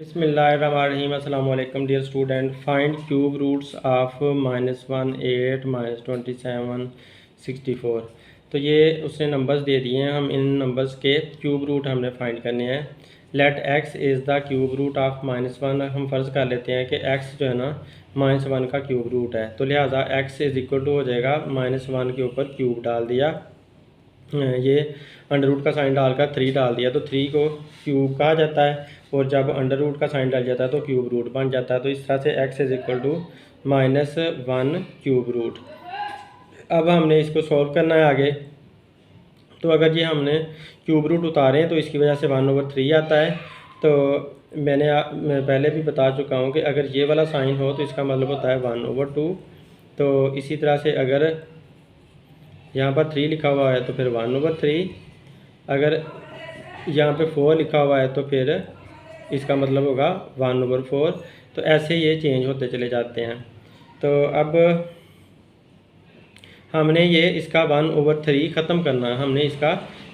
बिस्मिल्लाहिर्रहमानिर्रहीम। अस्सलाम वालेकुम dear student. Find cube roots of -1, 8, -27, 64। तो ये उसने नंबर्स दे दिए हैं, हम इन नंबर्स के क्यूब रूट हमने फाइंड करने हैं। Let X is the cube root of -1। हम फ़र्ज़ कर लेते हैं कि एक्स जो है ना -1 का क्यूब रूट है, तो लिहाजा एक्स इज़ इक्वल टू हो जाएगा -1 के ऊपर क्यूब डाल दिया, ये अंडर रूट का साइन डालकर 3 डाल दिया, तो 3 को क्यूब कहा जाता है, और जब अंडर रूट का साइन डाल जाता है तो क्यूब रूट बन जाता है। तो इस तरह से x is equal to -1 cube root. अब हमने इसको सॉल्व करना है आगे। तो अगर ये हमने क्यूब रूट उतारें तो इसकी वजह से 1/3 आता है। तो मैं पहले भी बता चुका हूँ कि अगर ये वाला साइन हो तो इसका मतलब होता है 1/2। तो इसी तरह से अगर यहाँ पर 3 लिखा हुआ है तो फिर 1/3, अगर यहाँ पे 4 लिखा हुआ है तो फिर इसका मतलब होगा 1/4। तो ऐसे ये चेंज होते चले जाते हैं। तो अब हमने ये इसका 1/3 ख़त्म करना है, हमने इसका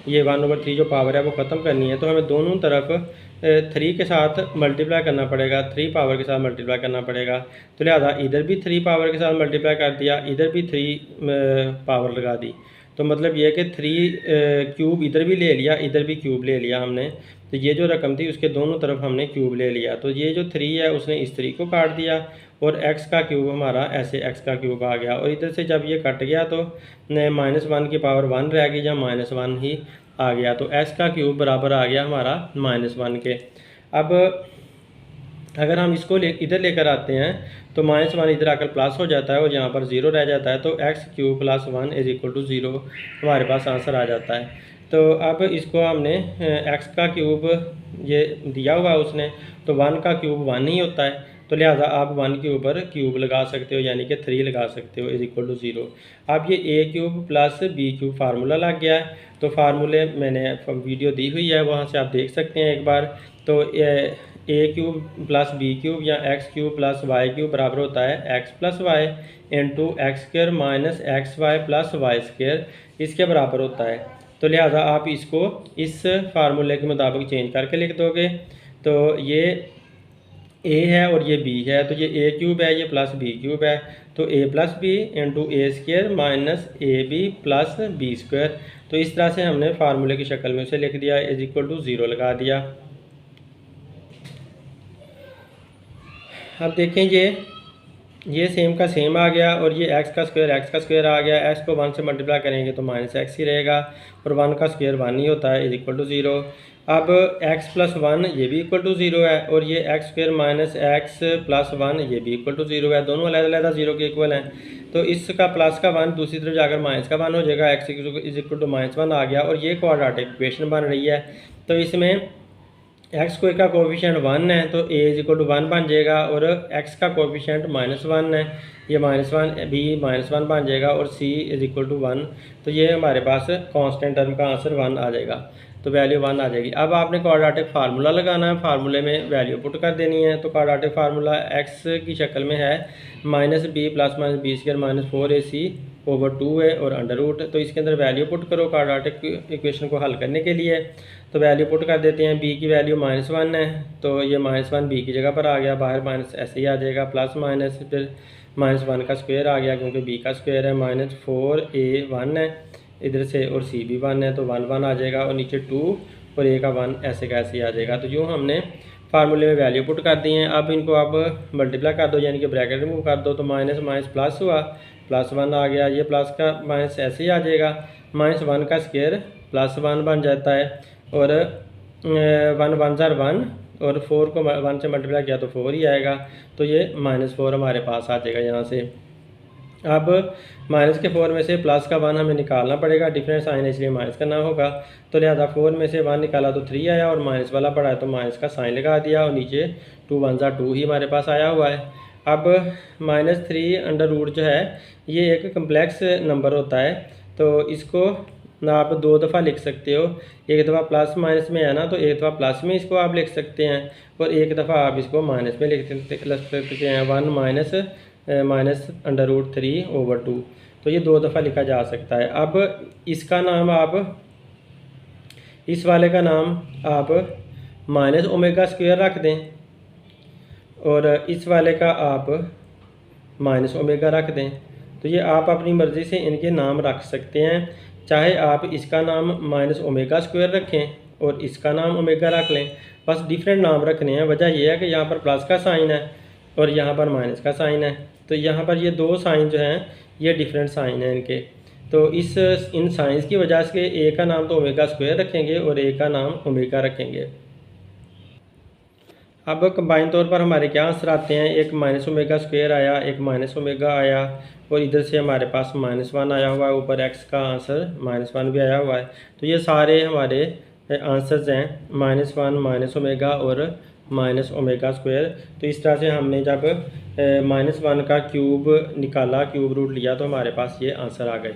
ये 1/3 जो पावर है वो ख़त्म करनी है। तो हमें दोनों तरफ 3 के साथ मल्टीप्लाई करना पड़ेगा, 3 पावर के साथ मल्टीप्लाई करना पड़ेगा। तो लिहाजा इधर भी 3 पावर के साथ मल्टीप्लाई कर दिया, इधर भी 3 पावर लगा दी। तो मतलब ये कि 3 क्यूब इधर भी ले लिया, इधर भी क्यूब ले लिया हमने। तो ये जो रकम थी उसके दोनों तरफ हमने क्यूब ले लिया। तो ये जो 3 है उसने इस 3 को काट दिया, और x का क्यूब हमारा ऐसे x का क्यूब आ गया। और इधर से जब ये कट गया तो -1 की पावर 1 रह गई, या -1 ही आ गया। तो s का क्यूब बराबर आ गया हमारा -1 के। अब अगर हम इसको इधर लेकर आते हैं तो -1 इधर आकर प्लस हो जाता है और यहाँ पर 0 रह जाता है। तो x³ + 1 = 0 हमारे पास आंसर आ जाता है। तो अब इसको हमने x का क्यूब ये दिया हुआ है उसने, तो 1 का क्यूब 1 ही होता है। तो लिहाजा आप 1 के ऊपर क्यूब लगा सकते हो, यानी कि 3 लगा सकते हो = 0। अब ये a³ + b³ फार्मूला लग गया है। तो फार्मूले मैंने वीडियो दी हुई है, वहाँ से आप देख सकते हैं एक बार। तो a³ + b³ या x³ + y³ बराबर होता है x + y × x² - xy + y², इसके बराबर होता है। तो लिहाजा आप इसको इस फार्मूले के मुताबिक चेंज करके लिख दोगे। तो ये a है और ये b है, तो ये a³ है, ये प्लस b³ है। तो a + b × a² - ab + b²। तो इस तरह से हमने फार्मूले की शक्ल में उसे लिख दिया, = 0 लगा दिया। अब देखें ये सेम का सेम आ गया, और ये x का स्क्वायर आ गया। x को 1 से मल्टीप्लाई करेंगे तो -x ही रहेगा, और 1 का स्क्वायर 1 ही होता है, = 0। अब x + 1 ये भी = 0 है, और ये x² - x + 1 ये भी = 0 है। दोनों अलग-अलग 0 के इक्वल हैं। तो इसका प्लस का 1 दूसरी तरफ जाकर माइनस का 1 हो जाएगा, x = -1 आ गया, और ये क्वाड्रेटिक इक्वेशन बन रही है। तो इसमें x² का कोफिशिएंट 1 है, तो a = 1 बन जाएगा, और x का कोफिशिएंट -1 है, ये -1 b -1 बन जाएगा, और c = 1। तो ये हमारे पास कांस्टेंट टर्म का आंसर 1 आ जाएगा, तो वैल्यू 1 आ जाएगी। अब आपने क्वाड्रेटिक फार्मूला लगाना है, फार्मूले में वैल्यू पुट कर देनी है। तो क्वाड्रेटिक फार्मूला x की शक्ल में है -b + -b² - 4ac/2 है, और अंडर रूट। तो इसके अंदर वैल्यू पुट करो क्वाड्रेटिक इक्वेशन को हल करने के लिए। तो वैल्यू पुट कर देते हैं। b की वैल्यू -1 है, तो ये -1 b की जगह पर आ गया, बाहर माइनस ऐसे ही आ जाएगा, प्लस माइनस फिर -1 का स्क्वायर आ गया, क्योंकि b का स्क्वायर है। -4a 1 है इधर से, और c भी 1 है, तो 1 1 आ जाएगा, और नीचे 2 और a का 1 ऐसे का ऐसे ही आ जाएगा। तो यूँ हमने फार्मूले में वैल्यू पुट कर दी हैं। अब इनको आप मल्टीप्लाई कर दो, यानी कि ब्रैकेट रिमूव कर दो। तो माइनस माइनस प्लस हुआ, +1 आ गया, ये प्लस का माइनस ऐसे ही आ जाएगा, -1 का स्क्वायर +1 बन जाता है, और 1 1 1, और 4 को 1 से मल्टीप्लाई किया तो 4 ही आएगा। तो ये -4 हमारे पास आ जाएगा यहाँ से। अब माइनस के 4 में से प्लस का 1 हमें निकालना पड़ेगा, डिफरेंस साइन है इसलिए माइनस करना होगा। तो लिहाजा 4 में से 1 निकाला तो 3 आया, और माइनस वाला पड़ा है तो माइनस का साइन लगा दिया, और नीचे 2 1 2 ही हमारे पास आया हुआ है। अब -3 जो है ये एक कम्प्लेक्स नंबर होता है, तो इसको आप 2 दफ़ा लिख सकते हो। एक दफ़ा प्लस माइनस में है ना, तो एक दफ़ा प्लस में इसको आप लिख सकते हैं, और एक दफ़ा आप इसको माइनस में लिख सकते हैं। 1 -√3/2। तो ये 2 दफ़ा लिखा जा सकता है। अब इसका नाम आप, इस वाले का नाम आप -ओमेगा स्क्वायर रख दें, और इस वाले का आप माइनस ओमेगा रख दें। तो ये आप अपनी मर्ज़ी से इनके नाम रख सकते हैं, चाहे आप इसका नाम माइनस ओमेगा स्क्वायर रखें और इसका नाम ओमेगा रख लें, बस डिफरेंट नाम रखने हैं। वजह यह है कि यहाँ पर प्लस का साइन है और यहाँ पर माइनस का साइन है, तो यहाँ पर ये दो साइन जो हैं ये डिफरेंट साइन हैं इनके। तो इन साइंस की वजह से ए का नाम तो ओमेगा स्क्वायर रखेंगे और ए का नाम ओमेगा रखेंगे। अब कंबाइन तौर पर हमारे क्या आंसर आते हैं, एक माइनस ओमेगा स्क्वायर आया, एक माइनस ओमेगा आया और इधर से हमारे पास -1 आया हुआ है, ऊपर एक्स का आंसर -1 भी आया हुआ है। तो ये सारे हमारे आंसर्स हैं -1, माइनस ओमेगा और माइनस ओमेगा स्क्वायर। तो इस तरह से हमने जब -1 का क्यूब निकाला, क्यूब रूट लिया, तो हमारे पास ये आंसर आ गए।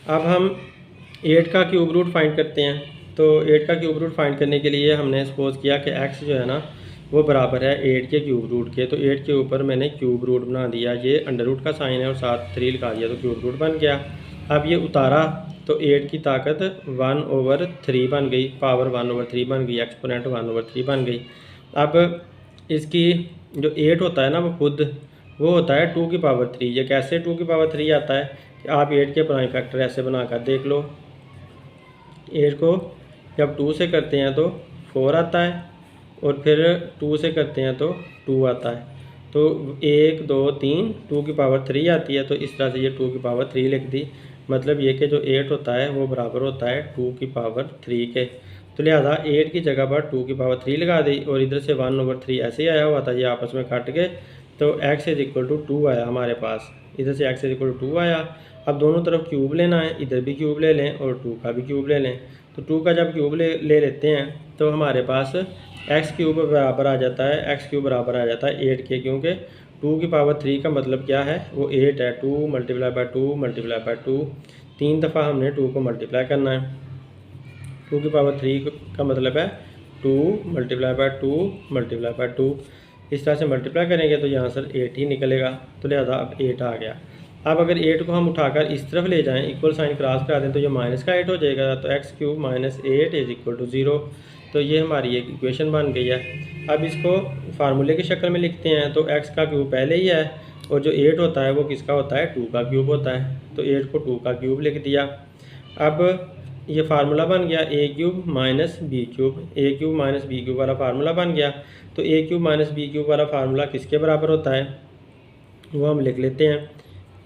अब हम 8 का क्यूब रूट फाइंड करते हैं। तो 8 का क्यूब रूट फाइंड करने के लिए हमने सपोज किया कि x जो है ना वो बराबर है 8 के क्यूब रूट के। तो 8 के ऊपर मैंने क्यूब रूट बना दिया, ये अंडर रूट का साइन है और साथ 3 लिखा दिया, तो क्यूब रूट बन गया। अब ये उतारा तो 8 की ताकत 1/3 बन गई, पावर 1/3 बन गई, एक्सपोनेंट 1/3 बन गई। अब इसकी जो 8 होता है ना वो खुद वो होता है 2 की पावर 3। ये कैसे 2 की पावर 3 आता है कि आप 8 के प्राइम फैक्टर ऐसे बनाकर देख लो। 8 को जब 2 से करते हैं तो 4 आता है और फिर 2 से करते हैं तो 2 आता है। तो 1 2 3 2 की पावर 3 आती है। तो इस तरह से ये 2 की पावर 3 लिख दी। मतलब ये कि जो 8 होता है वो बराबर होता है 2 की पावर 3 के। तो लिहाजा 8 की जगह पर 2 की पावर 3 लगा दी और इधर से 1/3 ऐसे ही आया हुआ था, ये आपस में कट गए। तो x = 2 आया हमारे पास, इधर से x = 2 आया। अब दोनों तरफ क्यूब लेना है, इधर भी क्यूब ले लें और 2 का भी क्यूब ले लें। तो 2 का जब क्यूब ले लेते हैं तो हमारे पास x³ बराबर आ जाता है, x³ बराबर आ जाता है 8 के, क्योंकि 2 की पावर 3 का मतलब क्या है, वो 8 है। 2 × 2 × 2 3 दफ़ा हमने 2 को मल्टीप्लाई करना है। 2 की पावर 3 का मतलब है 2 × 2 × 2। इस तरह से मल्टीप्लाई करेंगे तो यहाँ सर 8 ही निकलेगा। तो लिहाजा अब 8 आ गया। अब अगर 8 को हम उठाकर इस तरफ ले जाएं, इक्वल साइन क्रॉस करा दें, तो ये -8 हो जाएगा। तो x³ - 8 = 0। तो ये हमारी एक इक्वेशन बन गई है। अब इसको फार्मूले की शक्ल में लिखते हैं। तो x का क्यूब पहले ही है और जो 8 होता है वो किसका होता है, 2 का क्यूब होता है। तो 8 को 2 का क्यूब लिख दिया। अब ये फार्मूला बन गया a³ - b³। a³ - b³ वाला फार्मूला बन गया। तो a³ - b³ वाला फार्मूला किसके बराबर होता है वो हम लिख लेते हैं।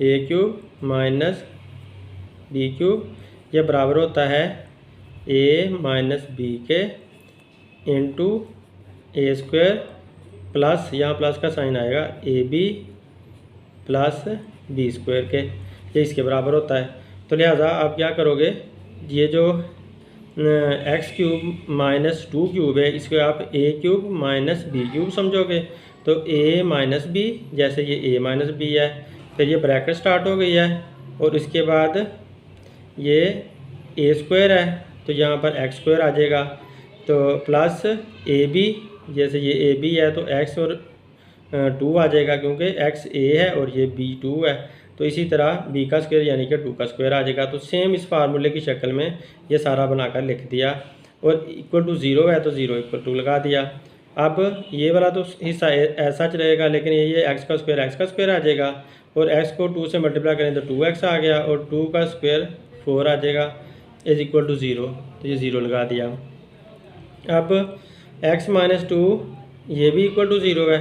a³ - b³ ये बराबर होता है a - b के इंटू a² प्लस, यहाँ प्लस का साइन आएगा, ab प्लस b² के, ये इसके बराबर होता है। तो लिहाजा आप क्या करोगे, ये जो x³ - 2³ है इसको आप a³ - b³ समझोगे। तो a - b, जैसे ये a - b है, फिर ये ब्रैकेट स्टार्ट हो गई है और इसके बाद ये a² है तो यहाँ पर x² आ जाएगा। तो प्लस ab, जैसे ये ab है तो x और 2 आ जाएगा, क्योंकि x a है और ये b 2 है। तो इसी तरह b का स्क्वायर यानी कि 2 का स्क्वायर आ जाएगा। तो सेम इस फार्मूले की शक्ल में ये सारा बनाकर लिख दिया और = 0 है तो 0 = 2 लगा दिया। अब ये वाला तो हिस्सा ऐसा रहेगा, लेकिन ये x का स्क्वायर आ जाएगा और x को 2 से मल्टीप्लाई करें तो 2x आ गया और 2 का स्क्वायर 4 आ जाएगा = 0। तो ये 0 लगा दिया। अब x - 2 ये भी = 0 है,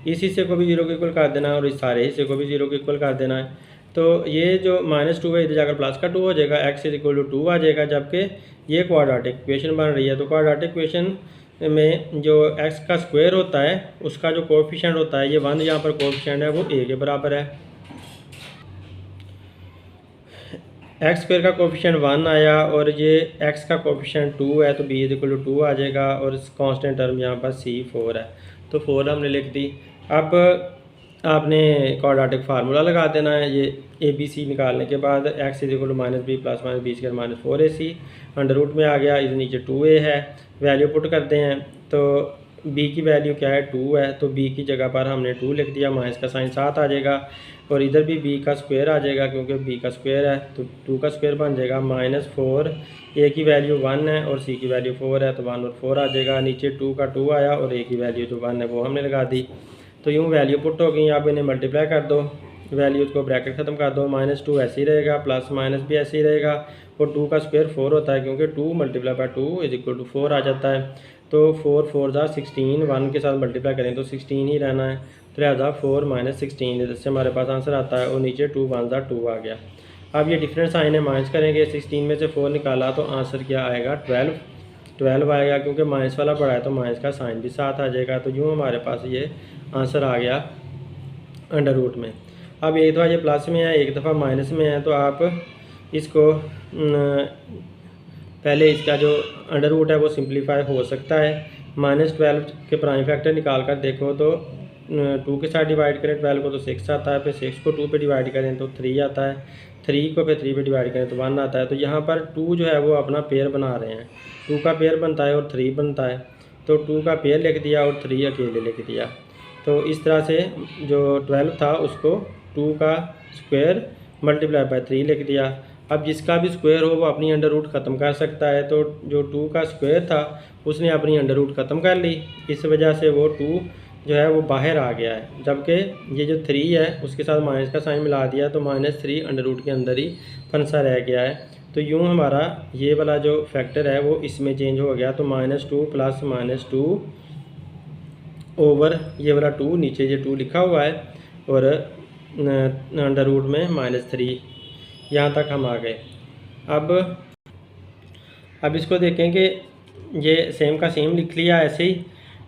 इस हिस्से को भी 0 के इक्वल कर देना है और इस सारे हिस्से को भी 0 के इक्वल कर देना है। तो ये जो -2 है इधर जाकर प्लस का 2 हो जाएगा, x = 2 आ जाएगा, जबकि ये क्वाड्रेटिक इक्वेशन बन रही है। तो क्वाड्रेटिक इक्वेशन में जो x का स्क्वायर होता है उसका जो कोएफिशिएंट होता है, ये 1 यहाँ पर कोएफिशिएंट है वो a के बराबर है। x² का कोएफिशिएंट 1 आया और ये x का कोएफिशिएंट 2 है तो b = 2 आ जाएगा और इस कांस्टेंट टर्म यहाँ पर c 4 है तो 4 हमने लिख दी। अब आपने क्वाड्रेटिक फार्मूला लगा देना है। ये ABC निकालने के बाद x = -b plus -b² -4ac under root में आ गया, इधर नीचे 2a है, वैल्यू पुट करते हैं तो बी की वैल्यू क्या है 2 है, तो बी की जगह पर हमने 2 लिख दिया, माइनस का साइन 7 आ जाएगा। और इधर भी बी का स्क्वायर आ जाएगा क्योंकि बी का स्क्वायर है, तो 2 का स्क्वायर बन जाएगा -4। ए की वैल्यू 1 है और सी की वैल्यू 4 है, तो 1 और 4 आ जाएगा। नीचे 2 का 2 आया और ए की वैल्यू जो 1 है वो हमने लगा दी। तो यूँ वैल्यू पुट हो गई। अब इन्हें मल्टीप्लाई कर दो, वैल्यूज़ को ब्रैकेट ख़त्म कर दो। -2 ऐसे ही रहेगा, प्लस माइनस भी ऐसे ही रहेगा। और 2 का स्क्वायर 4 होता है क्योंकि 2 × 2 = 4 आ जाता है। तो 4 4 जा 16, 1 के साथ मल्टीप्लाई करें तो 16 ही रहना है, तो लिहाजा 4 - 16 इधर से हमारे पास आंसर आता है। और नीचे 2 1 जा 2 आ गया। अब ये डिफरेंट साइन है, माइनस करेंगे, 16 में से 4 निकाला तो आंसर क्या आएगा 12 आएगा, क्योंकि माइनस वाला पड़ा है तो माइनस का साइन भी साथ आ जाएगा। तो यूँ हमारे पास ये आंसर आ गया अंडर रूट में। अब एक दफ़ा ये प्लस में है, एक दफ़ा माइनस में है, तो आप इसको पहले इसका जो अंडर रूट है वो सिंप्लीफाई हो सकता है। -12 के प्राइम फैक्टर निकाल कर देखो तो 2 के साथ डिवाइड करें 12 को तो 6 आता है, फिर 6 को 2 पे डिवाइड करें तो 3 आता है, 3 को फिर 3 पे डिवाइड करें तो 1 आता है। तो यहाँ पर 2 जो है वो अपना पेयर बना रहे हैं, 2 का पेयर बनता है और 3 बनता है, तो 2 का पेयर लिख दिया और 3 अकेले लिख दिया। तो इस तरह से जो 12 था उसको 2 का स्क्वायर × 3 लिख दिया। अब जिसका भी स्क्वायर हो वो अपनी अंडर रूट ख़त्म कर सकता है, तो जो 2 का स्क्वायर था उसने अपनी अंडर रूट ख़त्म कर ली, इस वजह से वो 2 जो है वो बाहर आ गया है। जबकि ये जो 3 है उसके साथ माइनस का साइन मिला दिया तो -3 अंडर रूट के अंदर ही फंसा रह गया है। तो यूँ हमारा ये वाला जो फैक्टर है वो इसमें चेंज हो गया, तो -2 + -2 ओवर ये वाला 2, नीचे ये 2 लिखा हुआ है, और अंडर रूट में -3, यहाँ तक हम आ गए। अब इसको देखें कि ये सेम का सेम लिख लिया ऐसे ही।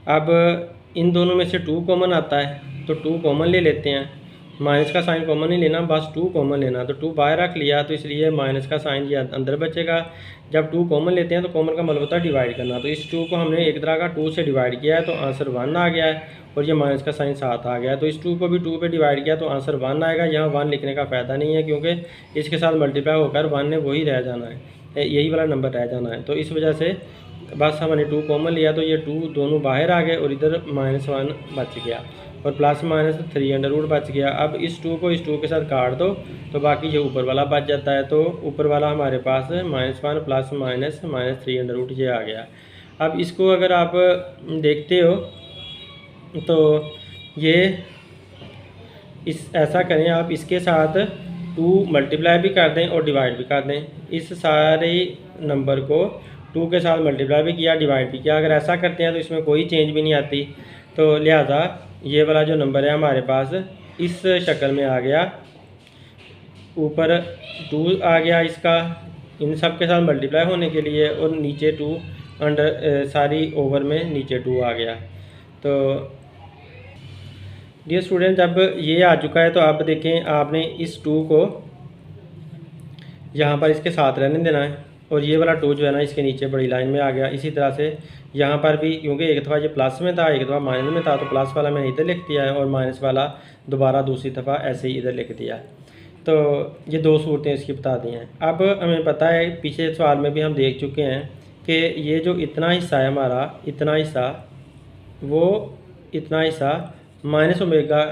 अब इन दोनों में से 2 कॉमन आता है, तो 2 कॉमन ले लेते हैं, माइनस का साइन कॉमन नहीं लेना, बस 2 कॉमन लेना। तो 2 बाहर रख लिया, तो इसलिए माइनस का साइन ये अंदर बचेगा। जब 2 कॉमन लेते हैं तो कॉमन का मतलब होता है डिवाइड करना, तो इस 2 को हमने एक तरह का 2 से डिवाइड किया है तो आंसर 1 आ गया है, और ये माइनस का साइन 7 आ गया है। तो इस 2 को भी 2 पे डिवाइड किया तो आंसर 1 आएगा। यहाँ 1 लिखने का फ़ायदा नहीं है क्योंकि इसके साथ मल्टीप्लाई होकर 1 ने वही रह जाना है, यही वाला नंबर रह जाना है। तो इस वजह से बस हमने 2 कॉमन लिया तो ये 2 दोनों बाहर आ गए और इधर -1 बच गया, और +-3 अंडर रूट बच गया। अब इस 2 को इस 2 के साथ काट दो तो बाकी ये ऊपर वाला बच जाता है, तो ऊपर वाला हमारे पास -1 + -3 अंडर रूट ये आ गया। अब इसको अगर आप देखते हो तो ये ऐसा करें, आप इसके साथ 2 मल्टीप्लाई भी कर दें और डिवाइड भी कर दें। इस सारे नंबर को 2 के साथ मल्टीप्लाई भी किया, डिवाइड भी किया। अगर ऐसा करते हैं तो इसमें कोई चेंज भी नहीं आती, तो लिहाजा ये वाला जो नंबर है हमारे पास इस शक्ल में आ गया। ऊपर 2 आ गया इसका, इन सब के साथ मल्टीप्लाई होने के लिए, और नीचे 2 अंडर सारी ओवर में नीचे 2 आ गया। तो डियर स्टूडेंट, जब ये आ चुका है तो आप देखें, आपने इस 2 को यहाँ पर इसके साथ रहने देना है, और ये वाला 2 जो है ना इसके नीचे बड़ी लाइन में आ गया। इसी तरह से यहाँ पर भी, क्योंकि एक दफ़ा ये प्लस में था, एक दफ़ा माइनस में था, तो प्लस वाला मैंने इधर लिख दिया है और माइनस वाला दोबारा दूसरी दफ़ा ऐसे ही इधर लिख दिया है। तो ये 2 सूरतें इसकी बता दी हैं। अब हमें पता है, पिछले सवाल में भी हम देख चुके हैं कि ये जो इतना हिस्सा है हमारा, इतना हिस्सा, वो इतना हिस्सा -ओमेगा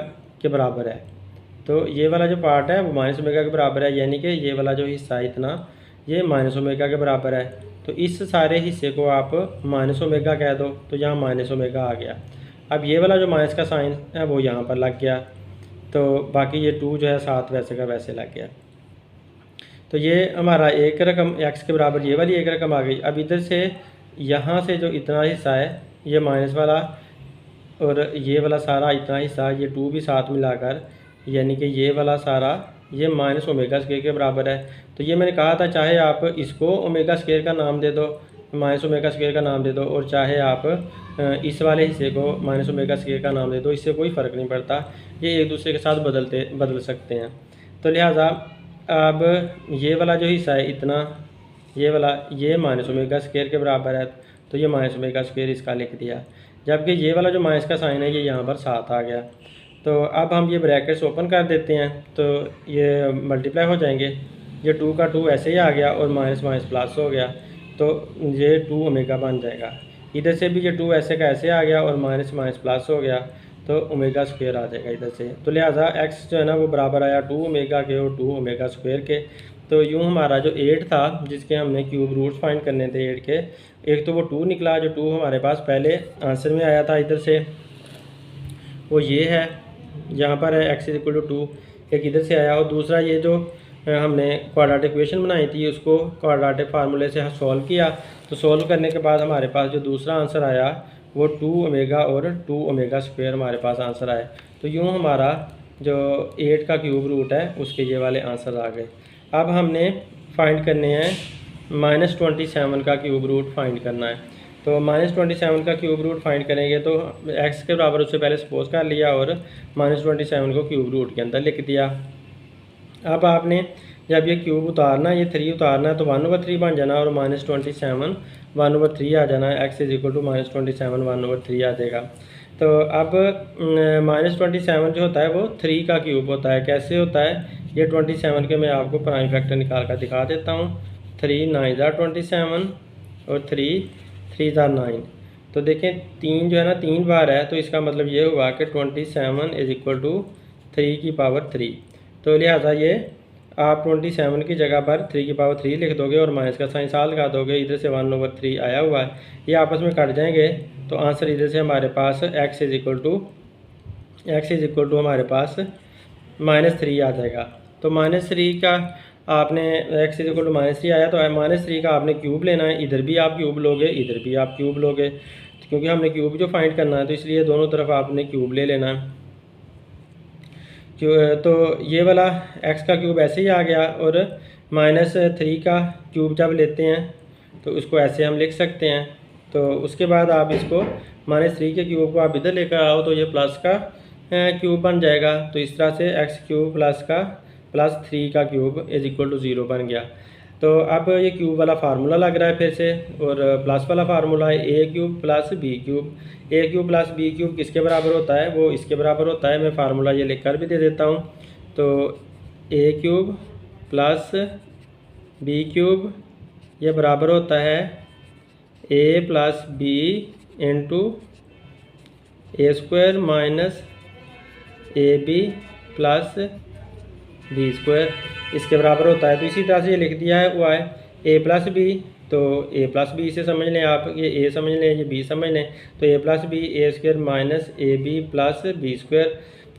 के बराबर है। तो ये वाला जो पार्ट है वो -ओमेगा के बराबर है, यानी कि ये वाला जो हिस्सा है इतना, ये -ओमेगा के बराबर है। तो इस सारे हिस्से को आप -ओमेगा कह दो, तो यहाँ -ओमेगा आ गया। अब ये वाला जो माइनस का साइन है वो यहाँ पर लग गया, तो बाकी ये 2 जो है साथ वैसे का वैसे लग गया। तो ये हमारा एक रकम x के बराबर ये वाली एक रकम आ गई। अब इधर से यहाँ से जो इतना हिस्सा है ये माइनस वाला, और ये वाला सारा इतना हिस्सा, ये 2 भी साथ मिलाकर, यानी कि ये वाला सारा ये -ओमेगा² के बराबर है। तो ये मैंने कहा था, चाहे आप इसको ओमेगा² का नाम दे दो, -ओमेगा² का नाम दे दो, और चाहे आप इस वाले हिस्से को -ओमेगा² का नाम दे दो, इससे कोई फ़र्क नहीं पड़ता, ये एक दूसरे के साथ बदल सकते हैं। तो लिहाजा अब ये वाला जो हिस्सा है इतना, ये वाला, ये -ओमेगा² के बराबर है, तो ये -ओमेगा² इसका लिख दिया। जबकि ये वाला जो माइनस का साइन है ये यहाँ पर साथ आ गया। तो अब हम ये ब्रैकेट्स ओपन कर देते हैं, तो ये मल्टीप्लाई हो जाएंगे, ये 2 का 2 ऐसे ही आ गया और माइनस माइनस प्लस हो गया, तो ये 2 ओमेगा बन जाएगा। इधर से भी ये 2 ऐसे का ऐसे आ गया और माइनस माइनस प्लस हो गया, तो ओमेगा स्क्वायर आ जाएगा इधर से। तो लिहाजा x जो है ना वो बराबर आया 2 ओमेगा के और 2 ओमेगा स्क्वायर के। तो यूँ हमारा जो 8 था जिसके हमने क्यूब रूट्स फाइंड करने थे 8 के, एक तो वो 2 निकला, जो 2 हमारे पास पहले आंसर में आया था इधर से, वो ये है, यहाँ पर है x = 2, एक इधर से आया। और दूसरा ये जो हमने क्वाड्रेटिक इक्वेशन बनाई थी उसको क्वाड्रेटिक फार्मूले से सॉल्व किया, तो सॉल्व करने के बाद हमारे पास जो दूसरा आंसर आया वो 2 ओमेगा और 2 ओमेगा स्क्वायर हमारे पास आंसर आए। तो यूँ हमारा जो 8 का क्यूब रूट है उसके ये वाले आंसर आ गए। अब हमने फाइंड करने हैं -27 का क्यूब रूट फाइंड करना है। तो -27 का क्यूब रूट फाइंड करेंगे तो x के बराबर उससे पहले सपोज कर लिया और -27 को क्यूब रूट के अंदर लिख दिया। अब आपने जब ये क्यूब उतारना, ये 3 उतारना है तो 1/3 बन जाना और -27 1/3 आ जाना है। x = -27 1/3 आ जाएगा। तो अब -27 जो होता है वो 3 का क्यूब होता है। कैसे होता है ये 27 के मैं आपको प्राइम फैक्टर निकाल कर दिखा देता हूँ। 3 9 27 और 3 3 9। तो देखें 3 जो है ना 3 बार है, तो इसका मतलब ये हुआ कि 27 = 3 की पावर 3। तो लिहाजा ये आप 27 की जगह पर 3 की पावर 3 लिख दोगे और माइनस का साइन साल लगा दोगे। इधर से 1/3 आया हुआ है, ये आपस में कट जाएंगे तो आंसर इधर से हमारे पास x = हमारे पास -3 आ जाएगा। तो -3 का आपने x = -3 आया तो -3 का आपने क्यूब लेना है। इधर भी आप क्यूब लोगे, इधर भी आप क्यूब लोगे, क्योंकि हमने क्यूब जो फाइंड करना है तो इसलिए दोनों तरफ आपने क्यूब ले लेना है। तो ये वाला x का क्यूब ऐसे ही आ गया और -3 का क्यूब जब लेते हैं तो उसको ऐसे हम लिख सकते हैं। तो उसके बाद आप इसको -3 के क्यूब को आप इधर लेकर आओ तो ये प्लस का क्यूब बन जाएगा। तो इस तरह से x³ +3 का क्यूब = 0 बन गया। तो अब ये क्यूब वाला फार्मूला लग रहा है फिर से, और प्लस वाला फार्मूला है a³ + b³। a³ + b³ किसके बराबर होता है, वो इसके बराबर होता है। मैं फार्मूला ये लिख कर भी दे देता हूँ। तो a³ + b³ ये बराबर होता है a + b × a² - ab + b², इसके बराबर होता है। तो इसी तरह से ये लिख दिया है हुआ है a + b। तो a + b से समझ लें आप, ये a समझ लें, ये b समझ लें। तो a + b a² - ab + b²।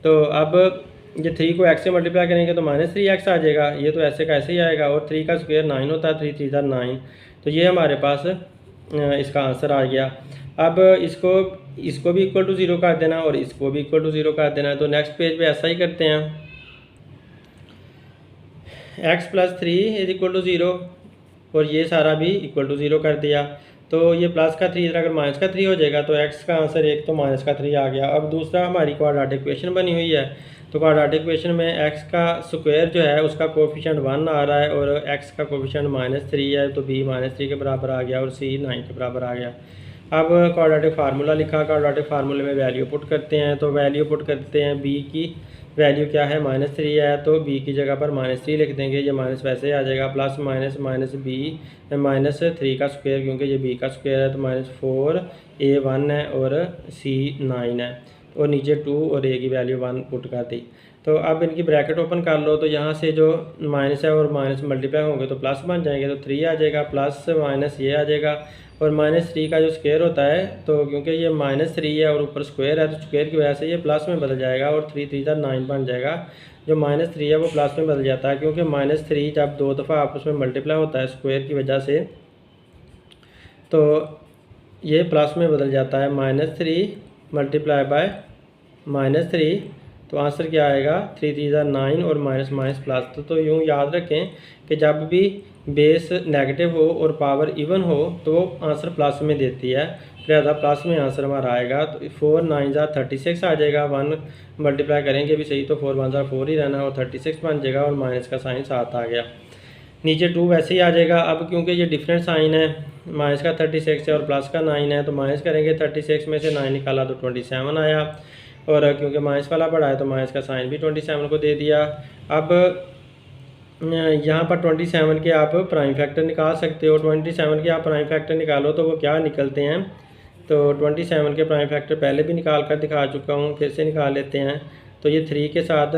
तो अब ये 3 को x से मल्टीप्लाई करेंगे तो -3x आ जाएगा। ये तो ऐसे का ऐसे ही आएगा और 3 का स्क्वायर 9 होता है, 3 3 9। तो ये हमारे पास इसका आंसर आ गया। अब इसको भी = 0 कर देना और इसको भी = 0 कर देना। तो नेक्स्ट पेज पे ऐसा ही करते हैं। x + 3 = 0 और ये सारा भी = 0 कर दिया। तो ये प्लस का 3 इधर अगर माइनस का 3 हो जाएगा तो x का आंसर एक तो माइनस का 3 आ गया। अब दूसरा हमारी क्वाड्रेटिक इक्वेशन बनी हुई है। तो क्वाड्रेटिक इक्वेशन में x का स्क्वायर जो है उसका कोफिशिएंट 1 आ रहा है और x का कोफिशिएंट -3 है, तो b -3 के बराबर आ गया और c 9 के बराबर आ गया। अब क्वाड्रेटिक फार्मूला लिखा, क्वाड्रेटिक फार्मूले में वैल्यू पुट करते हैं। तो वैल्यू पुट करते हैं, b की वैल्यू क्या है -3 है, तो b की जगह पर -3 लिख देंगे। ये माइनस वैसे आ जाएगा, प्लस माइनस b -3 का स्क्वायर, क्योंकि ये b का स्क्वायर है तो -4a 1 है और c 9 है और नीचे 2 और a की वैल्यू 1 पुट कर दी। तो अब इनकी ब्रैकेट ओपन कर लो, तो यहाँ से जो माइनस है और माइनस मल्टीप्लाई होंगे तो प्लस बन जाएंगे, तो 3 आ जाएगा, प्लस माइनस ये आ जाएगा और -3 का जो स्क्वायर होता है, तो क्योंकि ये -3 है और ऊपर स्क्वायर है तो स्क्वायर की वजह से ये प्लस में बदल जाएगा और 3 3 9 बन जाएगा। जो -3 है वो प्लस में बदल जाता है, क्योंकि -3 जब 2 दफ़ा आपस में मल्टीप्लाई होता है स्क्वायर की वजह से तो ये प्लस में बदल जाता है। -3 × -3, तो आंसर क्या आएगा 3 3 9 और माइनस माइनस प्लस। तो यूँ याद रखें कि जब भी बेस नेगेटिव हो और पावर इवन हो तो आंसर प्लस में देती है, लिहाजा प्लस में आंसर हमारा आएगा। तो 4 9 36 आ जाएगा, 1 मल्टीप्लाई करेंगे भी सही तो 4 1 4 ही रहना और 36 बन जाएगा और माइनस का साइन 7 आ गया। नीचे 2 वैसे ही आ जाएगा। अब क्योंकि ये डिफरेंट साइन है, माइनस का 36 है और प्लस का 9 है, तो माइनस करेंगे 36 में से 9 निकाला तो 27 आया और क्योंकि माइनस वाला बड़ा है तो माइनस का साइन भी 27 को दे दिया। अब यहाँ पर 27 के आप प्राइम फैक्टर निकाल सकते हो। 27 के आप प्राइम फैक्टर निकालो तो वो क्या निकलते हैं तो 27 के प्राइम फैक्टर पहले भी निकाल कर दिखा चुका हूँ, फिर से निकाल लेते हैं। तो ये 3 के साथ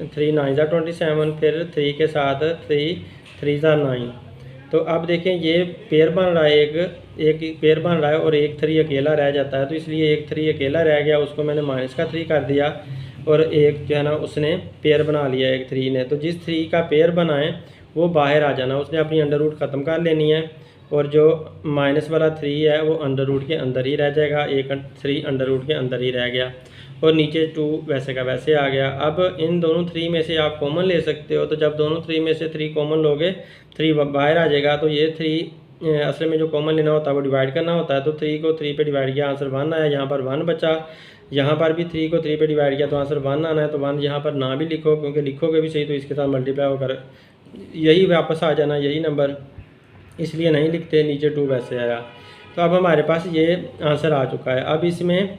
3 9 27, फिर 3 के साथ 3 3 9। तो अब देखें ये पेयर बन रहा है, एक पेयर बन रहा है और एक 3 अकेला रह जाता है। तो इसलिए एक 3 अकेला रह गया, उसको मैंने माइनस का 3 कर दिया और एक जो है ना उसने पेयर बना लिया एक 3 ने। तो जिस 3 का पेयर बनाए वो बाहर आ जाना, उसने अपनी अंडर रूट ख़त्म कर लेनी है और जो माइनस वाला 3 है वो अंडर रूट के अंदर ही रह जाएगा, एक 3 अंडर रूट के अंदर ही रह गया और नीचे 2 वैसे का वैसे आ गया। अब इन दोनों 3 में से आप कॉमन ले सकते हो, तो जब दोनों 3 में से 3 कॉमन लोगे 3 बाहर आ जाएगा। तो ये 3 असल में जो कॉमन लेना होता है वो डिवाइड करना होता है। तो 3 को 3 पे डिवाइड किया, आंसर 1 आया। यहाँ पर 1 बचा, यहाँ पर भी 3 को 3 पे डिवाइड किया तो आंसर 1 आना है। तो 1 यहाँ पर ना भी लिखो, क्योंकि लिखोगे भी सही तो इसके साथ मल्टीप्लाई होकर यही वापस आ जाना, यही नंबर, इसलिए नहीं लिखते, नीचे 2 वैसे आया। तो अब हमारे पास ये आंसर आ चुका है। अब इसमें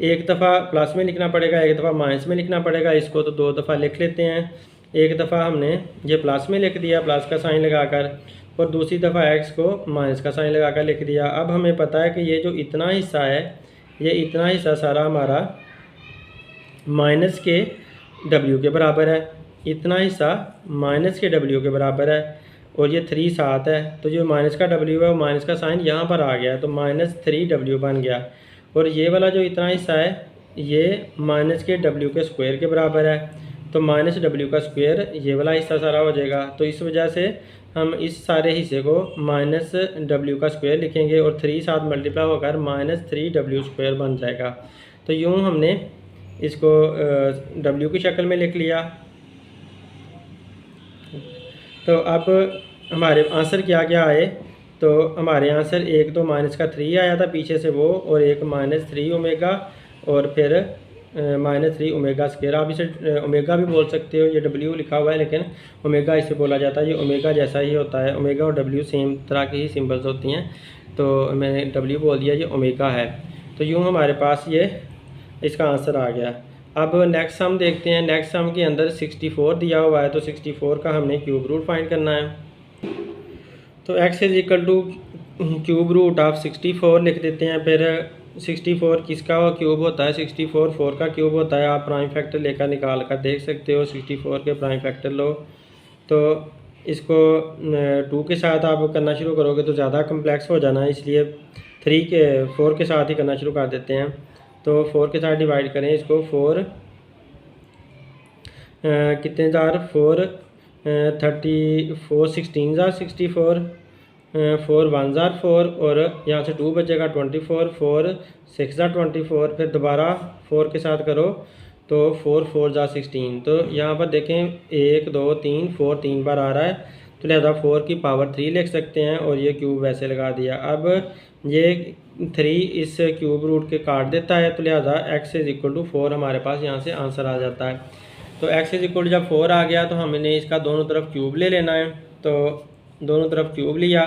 एक दफ़ा प्लस में लिखना पड़ेगा, एक दफ़ा माइनस में लिखना पड़ेगा। इसको तो 2 दफ़ा लिख लेते हैं। एक दफ़ा हमने ये प्लस में लिख दिया प्लस का साइन लगाकर, और दूसरी दफ़ा एक्स को माइनस का साइन लगाकर लिख दिया। अब हमें पता है कि ये जो इतना हिस्सा है, ये इतना हिस्सा सारा हमारा माइनस के डब्ल्यू के बराबर है, इतना हिस्सा माइनस के डब्ल्यू के बराबर है, और ये 3 साथ है। तो जो माइनस का डब्ल्यू है वो माइनस का साइन यहाँ पर आ गया, तो -3w बन गया। और ये वाला जो इतना हिस्सा है ये माइनस के डब्ल्यू के स्क्वायर के बराबर है, तो -w का स्क्वायर ये वाला हिस्सा सारा हो जाएगा। तो इस वजह से हम इस सारे हिस्से को -w का स्क्वायर लिखेंगे और 3 साथ मल्टीप्लाई होकर -3w स्क्वायर बन जाएगा। तो यूँ हमने इसको w की शक्ल में लिख लिया। तो अब हमारे आंसर क्या क्या आए, तो हमारे आंसर एक तो माइनस का 3 आया था पीछे से वो, और एक -3 ओमेगा, और फिर -3 ओमेगा स्क्वायर। आप इसे ओमेगा भी बोल सकते हो, ये डब्ल्यू लिखा हुआ है लेकिन ओमेगा इसे बोला जाता है। ये ओमेगा जैसा ही होता है, ओमेगा और डब्ल्यू सेम तरह की ही सिंबल्स होती हैं, तो मैंने डब्ल्यू बोल दिया, ये ओमेगा है। तो यूँ हमारे पास ये इसका आंसर आ गया। अब नेक्स्ट सम देखते हैं। नेक्स्ट सम के अंदर 64 दिया हुआ है, तो 64 का हमने क्यूब रूट फाइंड करना है। तो x is equal to cube root of 64 लिख देते हैं। फिर 64 किसका क्यूब होता है, 64 4 का क्यूब होता है। आप प्राइम फैक्टर लेकर निकाल कर देख सकते हो। 64 के प्राइम फैक्टर लो, तो इसको 2 के साथ आप करना शुरू करोगे तो ज़्यादा कम्प्लेक्स हो जाना है, इसलिए 4 के साथ ही करना शुरू कर देते हैं। तो 4 के साथ डिवाइड करें इसको। 4 कितने जार 4 34 16 जार 64, 4 1 जार 4, और यहाँ से 2 बचेगा 24, 4 6 जार 24। फिर दोबारा 4 के साथ करो तो 4 4 जार 16। तो यहाँ पर देखें 1 2 3 4 3 बार आ रहा है, तो लिहाजा 4 की पावर 3 लिख सकते हैं, और ये क्यूब वैसे लगा दिया। अब ये 3 इस क्यूब रूट के काट देता है, तो लिहाजा x इज इक्वल टू 4 हमारे पास यहाँ से आंसर आ जाता है। तो x इज इक्वल टू जब 4 आ गया तो हमने इसका दोनों तरफ क्यूब ले लेना है। तो दोनों तरफ क्यूब लिया,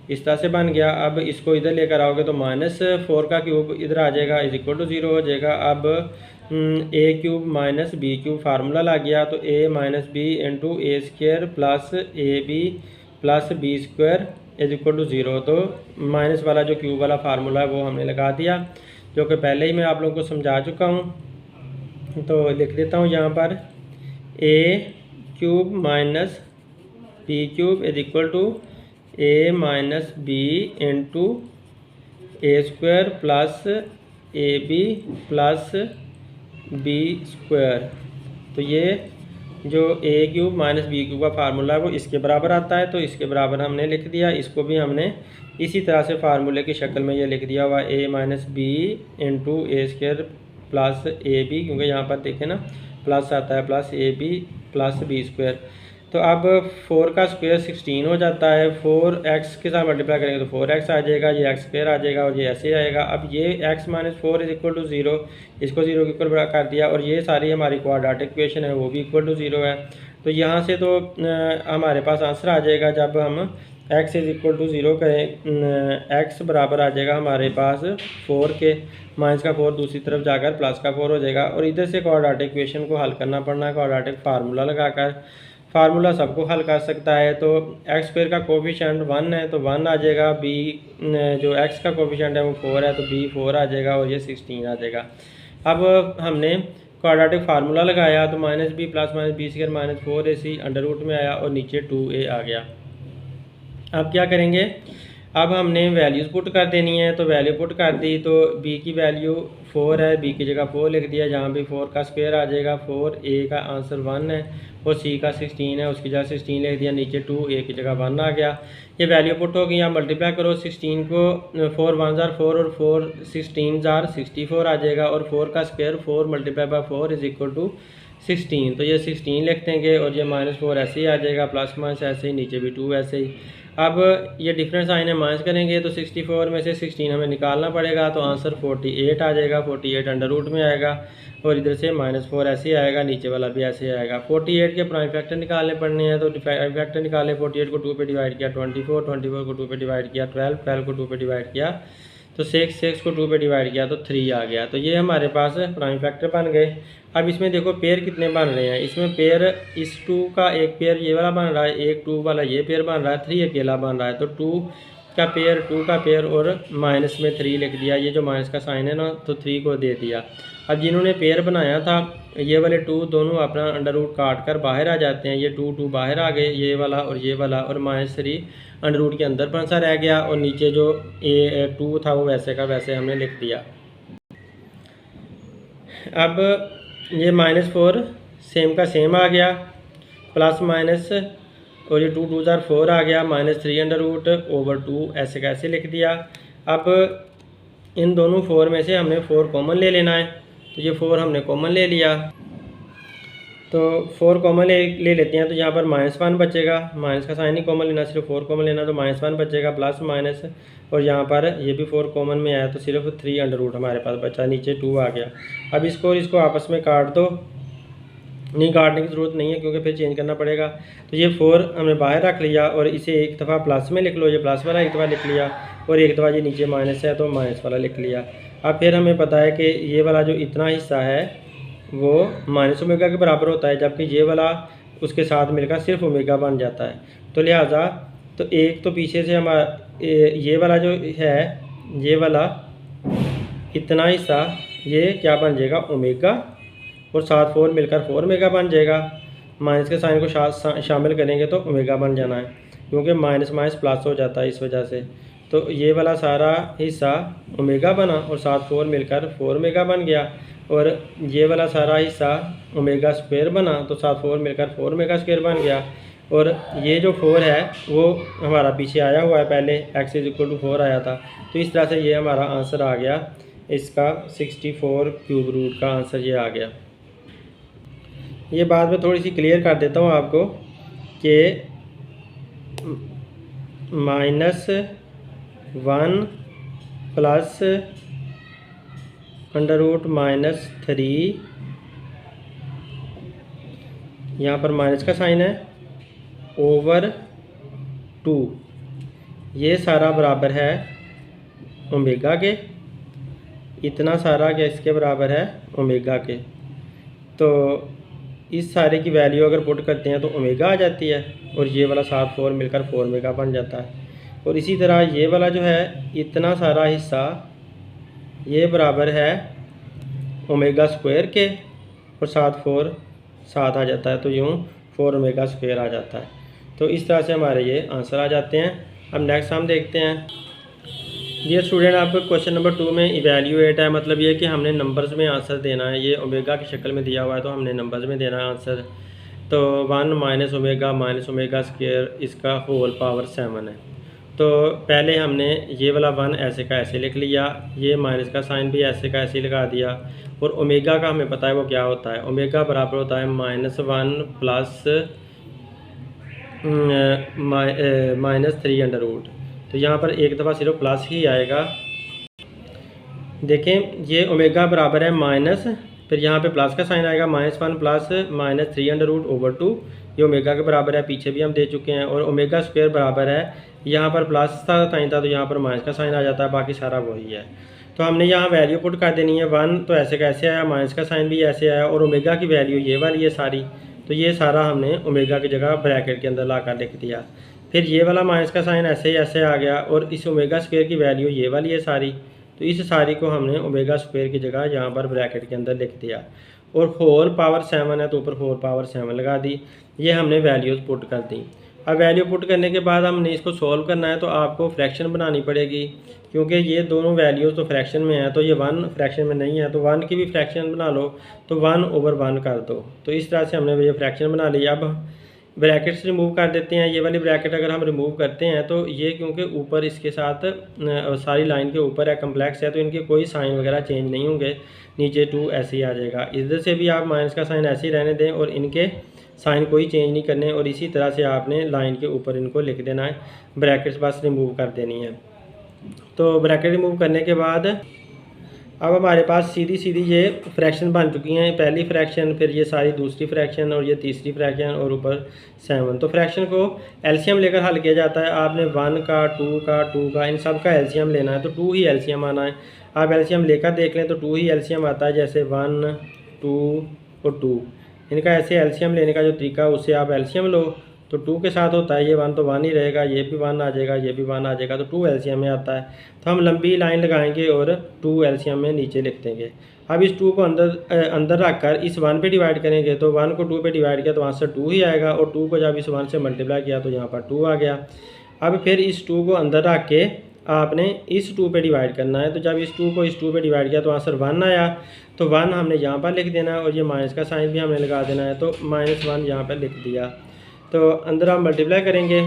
इस तरह से बन गया। अब इसको इधर लेकर आओगे तो -4 का क्यूब इधर आ जाएगा, इज इक्वल टू 0 हो जाएगा। अब a cube minus B cube formula लग गया, तो a minus B into A square plus A B plus B square is equal to 0। तो माइनस वाला जो क्यूब वाला फार्मूला है वो हमने लगा दिया, जो कि पहले ही मैं आप लोगों को समझा चुका हूँ। तो लिख देता हूँ यहाँ पर a cube minus B cube is equal to a minus B into A square plus A B plus B square. तो ये जो a cube minus B cube का फार्मूला है वो इसके बराबर आता है, तो इसके बराबर हमने लिख दिया। इसको भी हमने इसी तरह से फार्मूले की शक्ल में ये लिख दिया हुआ a minus B into A square plus A B, क्योंकि यहाँ पर देखें ना प्लस आता है, plus A B plus B square. तो अब 4 का स्क्वायर 16 हो जाता है, 4x के साथ मल्टीप्लाई करेंगे तो 4x आ जाएगा, ये x स्क्वायर आ जाएगा और ये ऐसे आएगा। अब ये x minus 4 is equal to 0, इसको 0 के इक्वल कर दिया, और ये सारी हमारी क्वाड्रेटिक इक्वेशन है वो भी इक्वल टू 0 है। तो यहाँ से तो हमारे पास आंसर आ जाएगा जब हम x इज इक्वल टू 0 करें, x बराबर आ जाएगा हमारे पास 4 के, माइनस का 4 दूसरी तरफ जाकर प्लस का 4 हो जाएगा। और इधर से क्वाड्रेटिक इक्वेशन को हल करना पड़ना है क्वाड्रेटिक फार्मूला लगाकर। फार्मूला सबको हल कर सकता है। तो एक्स स्क्वायर का कोफिशिएंट 1 है तो 1 आ जाएगा, बी जो एक्स का कोफिशिएंट है वो 4 है तो बी 4 आ जाएगा और ये 16 आ जाएगा। अब हमने क्वाड्रेटिक फार्मूला लगाया तो minus B plus minus B square minus 4ac under root में आया और नीचे 2a आ गया। अब क्या करेंगे, अब हमने वैल्यूज़ पुट कर देनी है। तो वैल्यू पुट कर दी तो b की वैल्यू 4 है, b की जगह 4 लिख दिया, जहाँ भी 4 का स्क्वायर आ जाएगा। 4a का आंसर 1 है और c का 16 है, उसकी जगह 16 लिख दिया, नीचे 2a की जगह 1 आ गया। ये वैल्यू पुट हो गई। आप मल्टीप्लाई करो 16 को, 4 1 जार 4 और 4 16 जार 64 आ जाएगा और 4 का square 4 multiply by 4 is equal to 16। तो ये 16 लिख देंगे और ये -4 ऐसे ही आ जाएगा, प्लस माइनस ऐसे ही, नीचे भी 2 ऐसे ही। अब ये डिफरेंस साइन है माइनस करेंगे तो 64 में से 16 हमें निकालना पड़ेगा तो आंसर 48 आ जाएगा। 48 अंडर रूट में आएगा और इधर से -4 ऐसे ही आएगा, नीचे वाला भी ऐसे ही आएगा। 48 के प्राइम फैक्टर निकालने पड़ने हैं तो प्राइम फैक्टर निकाले। 48 को 2 पे डिवाइड किया 24, 24 को 2 पे डिवाइड किया 12, 12 को 2 पे डिवाइड किया तो 6, 6 को 2 पे डिवाइड किया तो 3 आ गया। तो ये हमारे पास प्राइम फैक्टर बन गए। अब इसमें देखो पेयर कितने बन रहे हैं, इसमें पेयर इस 2 का एक पेयर ये वाला बन रहा है, एक 2 वाला ये पेयर बन रहा है, 3 अकेला बन रहा है। तो 2 का पेयर, 2 का पेयर और माइनस में 3 लिख दिया, ये जो माइनस का साइन है ना तो 3 को दे दिया। अब जिन्होंने पेयर बनाया था ये वाले 2 दोनों अपना अंडर रूट काट कर बाहर आ जाते हैं, ये 2 2 बाहर आ गए, ये वाला और -3 अंडर रूट के अंदर फंसा रह गया और नीचे जो ए 2 था वो वैसे का वैसे हमने लिख दिया। अब ये -4 सेम का सेम आ गया, प्लस माइनस और ये 2 2 जार 4 आ गया, -3 अंडर रूट ओवर 2 ऐसे का ऐसे लिख दिया। अब इन दोनों 4 में से हमने 4 कॉमन ले लेना है तो ये 4 हमने कॉमन ले लिया। तो 4 कॉमन ले लेते हैं तो यहाँ पर -1 बचेगा, माइनस का साइन ही कॉमन लेना, सिर्फ 4 कॉमन लेना तो -1 बचेगा, प्लस माइनस और यहाँ पर ये भी 4 कॉमन में आया तो सिर्फ 3 अंडर रूट हमारे पास बचा, नीचे 2 आ गया। अब इसको आपस में काट दो, नहीं काटने की ज़रूरत नहीं है क्योंकि फिर चेंज करना पड़ेगा। तो ये 4 हमने बाहर रख लिया और इसे एक दफ़ा प्लस में लिख लो, ये प्लस वाला एक दफ़ा लिख लिया और एक दफ़ा ये नीचे माइनस है तो माइनस वाला लिख लिया। अब फिर हमें पता है कि ये वाला जो इतना हिस्सा है वो माइनस ओमेगा के बराबर होता है, जबकि ये वाला उसके साथ मिलकर सिर्फ ओमेगा बन जाता है। तो लिहाजा तो एक तो पीछे से हमारा ये वाला जो है, ये वाला इतना हिस्सा ये क्या बन जाएगा ओमेगा और साथ 4 मिलकर 4 ओमेगा बन जाएगा। माइनस के साइन को शामिल करेंगे तो ओमेगा बन जाना है क्योंकि माइनस माइनस प्लस हो जाता है इस वजह से। तो ये वाला सारा हिस्सा ओमेगा बना और साथ 4 मिलकर 4 ओमेगा बन गया और ये वाला सारा हिस्सा ओमेगा स्क्वायर बना तो साथ 4 मिलकर 4 ओमेगा स्क्वायर बन गया। और ये जो 4 है वो हमारा पीछे आया हुआ है, पहले x = 4 आया था। तो इस तरह से ये हमारा आंसर आ गया, इसका 64 क्यूब रूट का आंसर ये आ गया। ये बात मैं थोड़ी सी क्लियर कर देता हूँ आपको कि -1 प्लस अंडर रूट -3, यहाँ पर माइनस का साइन है, ओवर 2, ये सारा बराबर है ओमेगा के, इतना सारा क्या इसके बराबर है ओमेगा के। तो इस सारे की वैल्यू अगर पुट करते हैं तो ओमेगा आ जाती है और ये वाला साथ 4 मिलकर 4 ओमेगा बन जाता है। और इसी तरह ये वाला जो है इतना सारा हिस्सा ये बराबर है ओमेगा स्क्वायर के और साथ 4 साथ आ जाता है तो यूँ 4 ओमेगा स्क्वायर आ जाता है। तो इस तरह से हमारे ये आंसर आ जाते हैं। अब नेक्स्ट हम देखते हैं। ये स्टूडेंट आपको क्वेश्चन नंबर 2 में इवैल्यूएट है, मतलब ये कि हमने नंबर्स में आंसर देना है। ये ओमेगा की शक्ल में दिया हुआ है तो हमने नंबर्स में देना है आंसर। तो 1 - ओमेगा स्क्वायर इसका होल पावर 7 है। तो पहले हमने ये वाला 1 ऐसे का ऐसे लिख लिया, ये माइनस का साइन भी ऐसे का ऐसे लगा दिया और ओमेगा का हमें पता है वो क्या होता है। ओमेगा बराबर होता है -1 प्लस -3 अंडर रूट। तो यहाँ पर एक दफ़ा सिर्फ प्लस ही आएगा। देखें ये ओमेगा बराबर है माइनस, फिर यहाँ पे प्लस का साइन आएगा, -1 प्लस -3 अंडर रूट ओवर 2, ये ओमेगा के बराबर है, पीछे भी हम दे चुके हैं। और ओमेगा स्क्वायर बराबर है, यहाँ पर प्लस था साइन था तो यहाँ पर माइनस का साइन आ जाता है, बाकी सारा वही है। तो हमने यहाँ वैल्यू पुट कर देनी है। 1 तो ऐसे कैसे आया, माइनस का साइन भी ऐसे आया और ओमेगा की वैल्यू ये वाली है सारी, तो ये सारा हमने ओमेगा की जगह ब्रैकेट के अंदर ला कर लिख दिया। फिर ये वाला माइनस का साइन ऐसे ही ऐसे आ गया और इस ओमेगा स्क्वायर की वैल्यू ये वाली है सारी, तो इस सारी को हमने ओमेगा स्क्वायर की जगह यहाँ पर ब्रैकेट के अंदर लिख दिया। और होल पावर 7 है तो ऊपर होल पावर 7 लगा दी। ये हमने वैल्यूज़ पुट कर दी। अब वैल्यू पुट करने के बाद हमने इसको सॉल्व करना है, तो आपको फ्रैक्शन बनानी पड़ेगी, क्योंकि ये दोनों वैल्यूज़ तो फ्रैक्शन में है, तो ये 1 फ्रैक्शन में नहीं है, तो 1 की भी फ्रैक्शन बना लो, तो 1/1 कर दो। तो इस तरह से हमने ये फ्रैक्शन बना लिया। अब ब्रैकेट्स रिमूव कर देते हैं। ये वाली ब्रैकेट अगर हम रिमूव करते हैं तो ये क्योंकि ऊपर इसके साथ सारी लाइन के ऊपर है, कम्प्लेक्स है, तो इनके कोई साइन वगैरह चेंज नहीं होंगे, नीचे 2 ऐसे ही आ जाएगा। इधर से भी आप माइनस का साइन ऐसे ही रहने दें और इनके साइन कोई चेंज नहीं करने, और इसी तरह से आपने लाइन के ऊपर इनको लिख देना है, ब्रैकेट्स बस रिमूव कर देनी है। तो ब्रैकेट रिमूव करने के बाद अब हमारे पास सीधी सीधी ये फ्रैक्शन बन चुकी हैं। पहली फ्रैक्शन, फिर ये सारी दूसरी फ्रैक्शन और ये तीसरी फ्रैक्शन और ऊपर 7। तो फ्रैक्शन को एलसीएम लेकर हल किया जाता है। आपने 1 का 2 का 2 का इन सब का एलसीएम लेना है, तो 2 ही एलसीएम आना है। आप एलसीएम लेकर देख लें तो 2 ही एलसीएम आता है, जैसे 1 2 और 2। इनका ऐसे एलसीएम लेने का जो तरीका है उससे आप एलसीएम लो, तो 2 के साथ होता है ये 1 तो 1 ही रहेगा, ये भी 1 आ जाएगा, ये भी 1 आ जाएगा, तो 2 एलसीएम में आता है। तो हम लंबी लाइन लगाएंगे और 2 एलसीएम में नीचे लिख देंगे। अब इस 2 को अंदर रखकर इस 1 पे डिवाइड करेंगे, तो 1 को 2 पे डिवाइड किया तो आंसर 2 ही आएगा, और 2 को जब इस 1 से मल्टीप्लाई किया तो यहाँ पर 2 आ गया। अब फिर इस 2 को अंदर रख के आपने इस 2 पे डिवाइड करना है, तो जब इस 2 को इस 2 पे डिवाइड किया तो आंसर 1 आया, तो 1 हमने यहाँ पर लिख देना है और ये माइनस का साइन भी हमने लगा देना है, तो -1 यहाँ पर लिख दिया। तो अंदर आप मल्टीप्लाई करेंगे,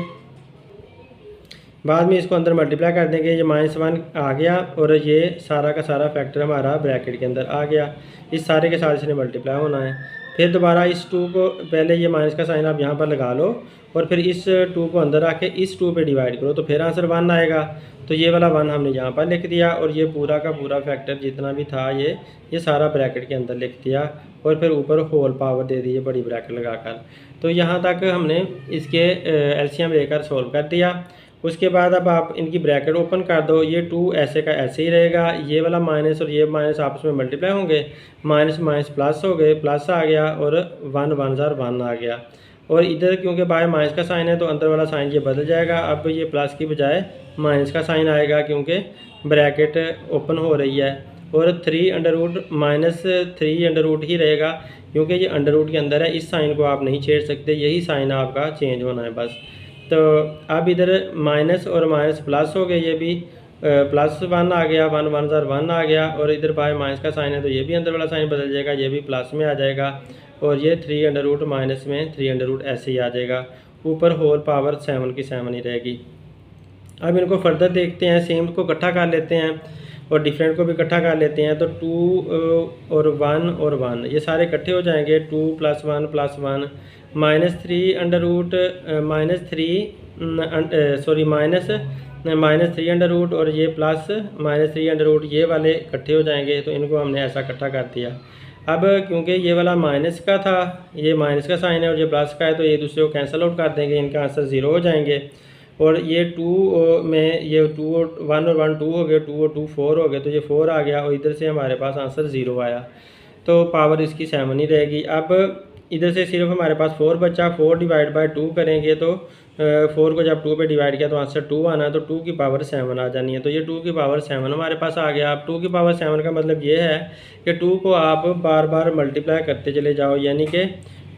बाद में इसको अंदर मल्टीप्लाई कर देंगे, ये -1 आ गया और ये सारा का सारा फैक्टर हमारा ब्रैकेट के अंदर आ गया। इस सारे के साथ इसने मल्टीप्लाई होना है। फिर दोबारा इस 2 को, पहले ये माइनस का साइन आप यहाँ पर लगा लो और फिर इस 2 को अंदर रख के इस 2 पे डिवाइड करो, तो फिर आंसर 1 आएगा। तो ये वाला 1 हमने यहाँ पर लिख दिया और ये पूरा का पूरा फैक्टर जितना भी था ये सारा ब्रैकेट के अंदर लिख दिया और फिर ऊपर होल पावर दे दी बड़ी ब्रैकेट लगाकर। तो यहाँ तक हमने इसके एलसीएम लेकर सोल्व कर दिया। उसके बाद अब आप इनकी ब्रैकेट ओपन कर दो, ये 2 ऐसे का ऐसे ही रहेगा, ये वाला माइनस और ये माइनस आपस में मल्टीप्लाई होंगे, माइनस माइनस प्लस हो गए, प्लस आ गया और 1 1 1 आ गया। और इधर क्योंकि बाय माइनस का साइन है तो अंदर वाला साइन ये बदल जाएगा, अब ये प्लस की बजाय माइनस का साइन आएगा क्योंकि ब्रैकेट ओपन हो रही है। और 3√-3 ही रहेगा क्योंकि ये अंडर रूट के अंदर है, इस साइन को आप नहीं छेड़ सकते, यही साइन आपका चेंज होना है बस। तो अब इधर माइनस और माइनस प्लस हो गए, ये भी +1 आ गया, 1 1 1 आ गया, और इधर बाय माइनस का साइन है तो ये भी अंदर वाला साइन बदल जाएगा, ये भी प्लस में आ जाएगा, और ये 3√ माइनस में 3√ ऐसे ही आ जाएगा। ऊपर होल पावर 7 की 7 ही रहेगी। अब इनको फर्दर देखते हैं, सेम को इकट्ठा कर लेते हैं और डिफरेंट को भी इकट्ठा कर लेते हैं। तो 2 और 1 और 1 ये सारे इकट्ठे हो जाएंगे, 2 + 1 + 1 -3 और ये प्लस -3 ये वाले इकट्ठे हो जाएंगे, तो इनको हमने ऐसा इकट्ठा कर दिया। अब क्योंकि ये वाला माइनस का था, ये माइनस का साइन है और ये प्लस का है, तो ये दूसरे को कैंसिल आउट कर देंगे, इनका आंसर 0 हो जाएंगे। और ये 2 में ये 2 और 1 और 1 2 हो गए, 2 और 2 4 हो गए, तो ये 4 आ गया और इधर से हमारे पास आंसर 0 आया, तो पावर इसकी 7 ही रहेगी। अब इधर से सिर्फ हमारे पास 4 बचा, 4 डिवाइड बाय 2 करेंगे तो 4 को जब 2 पे डिवाइड किया तो आंसर 2 आना है, तो 2 की पावर 7 आ जानी है, तो ये 2 की पावर 7 हमारे पास आ गया। अब 2 की पावर 7 का मतलब ये है कि 2 को आप बार बार मल्टीप्लाई करते चले जाओ, यानी कि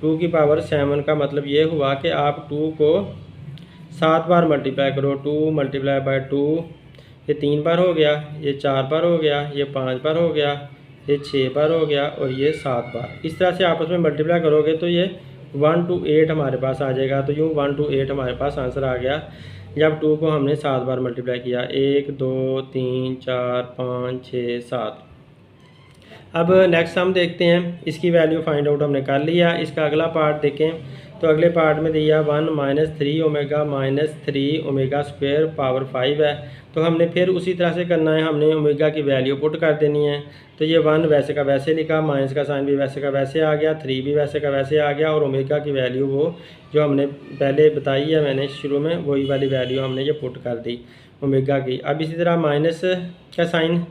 2 की पावर 7 का मतलब ये हुआ कि आप 2 को 7 बार मल्टीप्लाई करो, 2 × 2 ये 3 बार हो गया, ये 4 बार हो गया, ये 5 बार हो गया, ये 6 बार हो गया और ये 7 बार। इस तरह से आपस में मल्टीप्लाई करोगे तो ये 1 to 8 हमारे पास आ जाएगा। तो यूँ 1 to 8 हमारे पास आंसर आ गया जब 2 को हमने 7 बार मल्टीप्लाई किया, 1 2 3 4 5 6 7। अब नेक्स्ट हम देखते हैं, इसकी वैल्यू फाइंड आउट हमने कर लिया। इसका अगला पार्ट देखें तो अगले पार्ट में दिया 1 - 3 ओमेगा - 3 ओमेगा स्क्वायर पावर 5 है, तो हमने फिर उसी तरह से करना है, हमने ओमेगा की वैल्यू पुट कर देनी है। तो ये 1 वैसे का वैसे लिखा, माइनस का साइन भी वैसे का वैसे आ गया, 3 भी वैसे का वैसे आ गया, और ओमेगा की वैल्यू वो जो हमने पहले बताई है मैंने शुरू में, वही वाली वैल्यू हमने ये पुट कर दी ओमेगा की। अब इसी तरह माइनस का साइन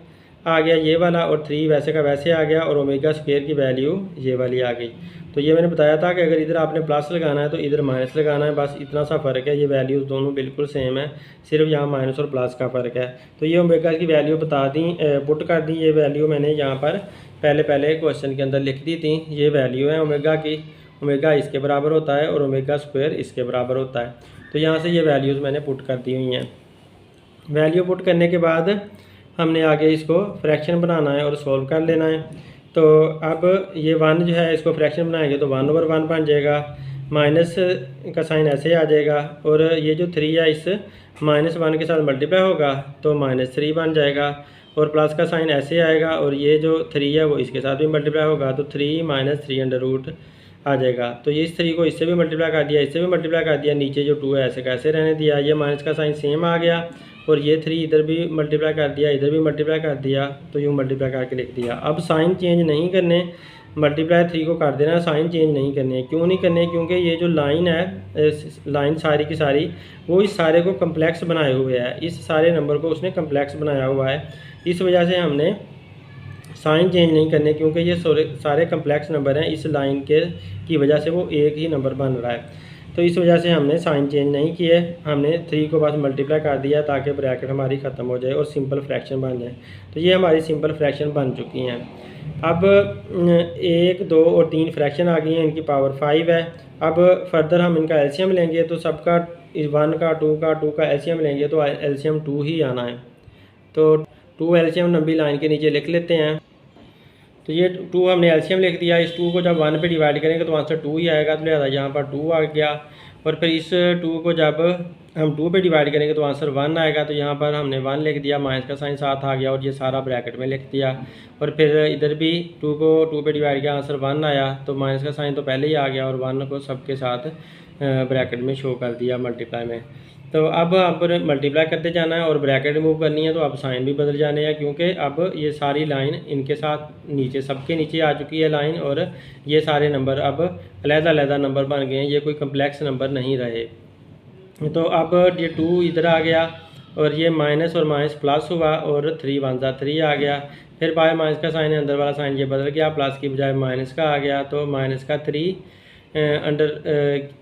आ गया ये वाला, और 3 वैसे का वैसे आ गया, और ओमेगा स्क्वायर की वैल्यू ये वाली आ गई। तो ये मैंने बताया था कि अगर इधर आपने प्लस लगाना है तो इधर माइनस लगाना है, बस इतना सा फ़र्क है। ये वैल्यूज़ दोनों बिल्कुल सेम है, सिर्फ यहाँ माइनस और प्लस का फ़र्क है। तो ये ओमेगा की वैल्यू बता दी, पुट कर दी। ये वैल्यू मैंने यहाँ पर पहले क्वेश्चन के अंदर लिख दी थी। ये वैल्यू है ओमेगा की, ओमेगा इसके बराबर होता है और ओमेगा स्क्वायर इसके बराबर होता है। तो यहाँ से ये वैल्यूज़ मैंने पुट कर दी हुई हैं। वैल्यू पुट करने के बाद हमने आगे इसको फ्रैक्शन बनाना है और सॉल्व कर लेना है। तो अब ये 1 जो है इसको फ्रैक्शन बनाएंगे तो 1/1 बन जाएगा, माइनस का साइन ऐसे आ जाएगा, और ये जो 3 है इस -1 के साथ मल्टीप्लाई होगा तो -3 बन जाएगा, और प्लस का साइन ऐसे आएगा, और ये जो 3 है वो इसके साथ भी मल्टीप्लाई होगा तो 3 - 3 आ जाएगा। तो ये इस 3 को इससे भी मल्टीप्लाई कर दिया, इससे भी मल्टीप्लाई कर दिया, नीचे जो 2 है ऐसे कैसे रहने दिया। ये माइनस का साइन सेम आ गया, और ये 3 इधर भी मल्टीप्लाई कर दिया, इधर भी मल्टीप्लाई कर दिया, तो यूँ मल्टीप्लाई करके लिख दिया। अब साइन चेंज नहीं करने, मल्टीप्लाई 3 को कर देना, साइन चेंज नहीं करने। क्यों नहीं करने? क्योंकि ये जो लाइन है, लाइन सारी की सारी वो इस सारे को कम्प्लेक्स बनाए हुए है, इस सारे नंबर को उसने कम्प्लेक्स बनाया हुआ है। इस वजह से हमने साइन चेंज नहीं करने, क्योंकि ये सारे कम्प्लेक्स नंबर हैं, इस लाइन के की वजह से वो एक ही नंबर बन रहा है। तो इस वजह से हमने साइन चेंज नहीं किए, हमने 3 को बस मल्टीप्लाई कर दिया ताकि ब्रैकेट हमारी ख़त्म हो जाए और सिंपल फ्रैक्शन बन जाए। तो ये हमारी सिंपल फ्रैक्शन बन चुकी हैं। अब 1, 2 और 3 फ्रैक्शन आ गई हैं, इनकी पावर 5 है। अब फर्दर हम इनका एलसीएम लेंगे, तो सबका 1 का 2 का एलसीएम लेंगे तो एलसीएम 2 ही आना है। तो 2 एलसीएम लंबी लाइन के नीचे लिख लेते हैं। तो ये 2 हमने एलसीएम लिख दिया, इस 2 को जब 1 पे डिवाइड करेंगे तो आंसर 2 ही आएगा, तो लिहाजा यहाँ पर 2 आ गया। और फिर इस 2 को जब हम 2 पे डिवाइड करेंगे तो आंसर 1 आएगा, तो यहाँ पर हमने 1 लिख दिया, माइनस का साइन साथ आ गया और ये सारा ब्रैकेट में लिख दिया। और फिर इधर भी 2 को 2 पे डिवाइड किया, आंसर 1 आया, तो माइनस का साइन तो पहले ही आ गया और 1 को सबके साथ ब्रैकेट में शो कर दिया मल्टीप्लाई में। तो अब मल्टीप्लाई करते जाना है और ब्रैकेट रिमूव करनी है, तो अब साइन भी बदल जाने हैं, क्योंकि अब ये सारी लाइन इनके साथ नीचे सबके नीचे आ चुकी है लाइन, और ये सारे नंबर अब अलग-अलग नंबर बन गए हैं, ये कोई कम्प्लेक्स नंबर नहीं रहे। तो अब ये 2 इधर आ गया, और ये माइनस और माइनस प्लस हुआ, और 3 1 जा 3 आ गया। फिर बाय माइनस का साइन है, अंदर वाला साइन ये बदल गया, प्लस की बजाय माइनस का आ गया, तो माइनस का 3 अंडर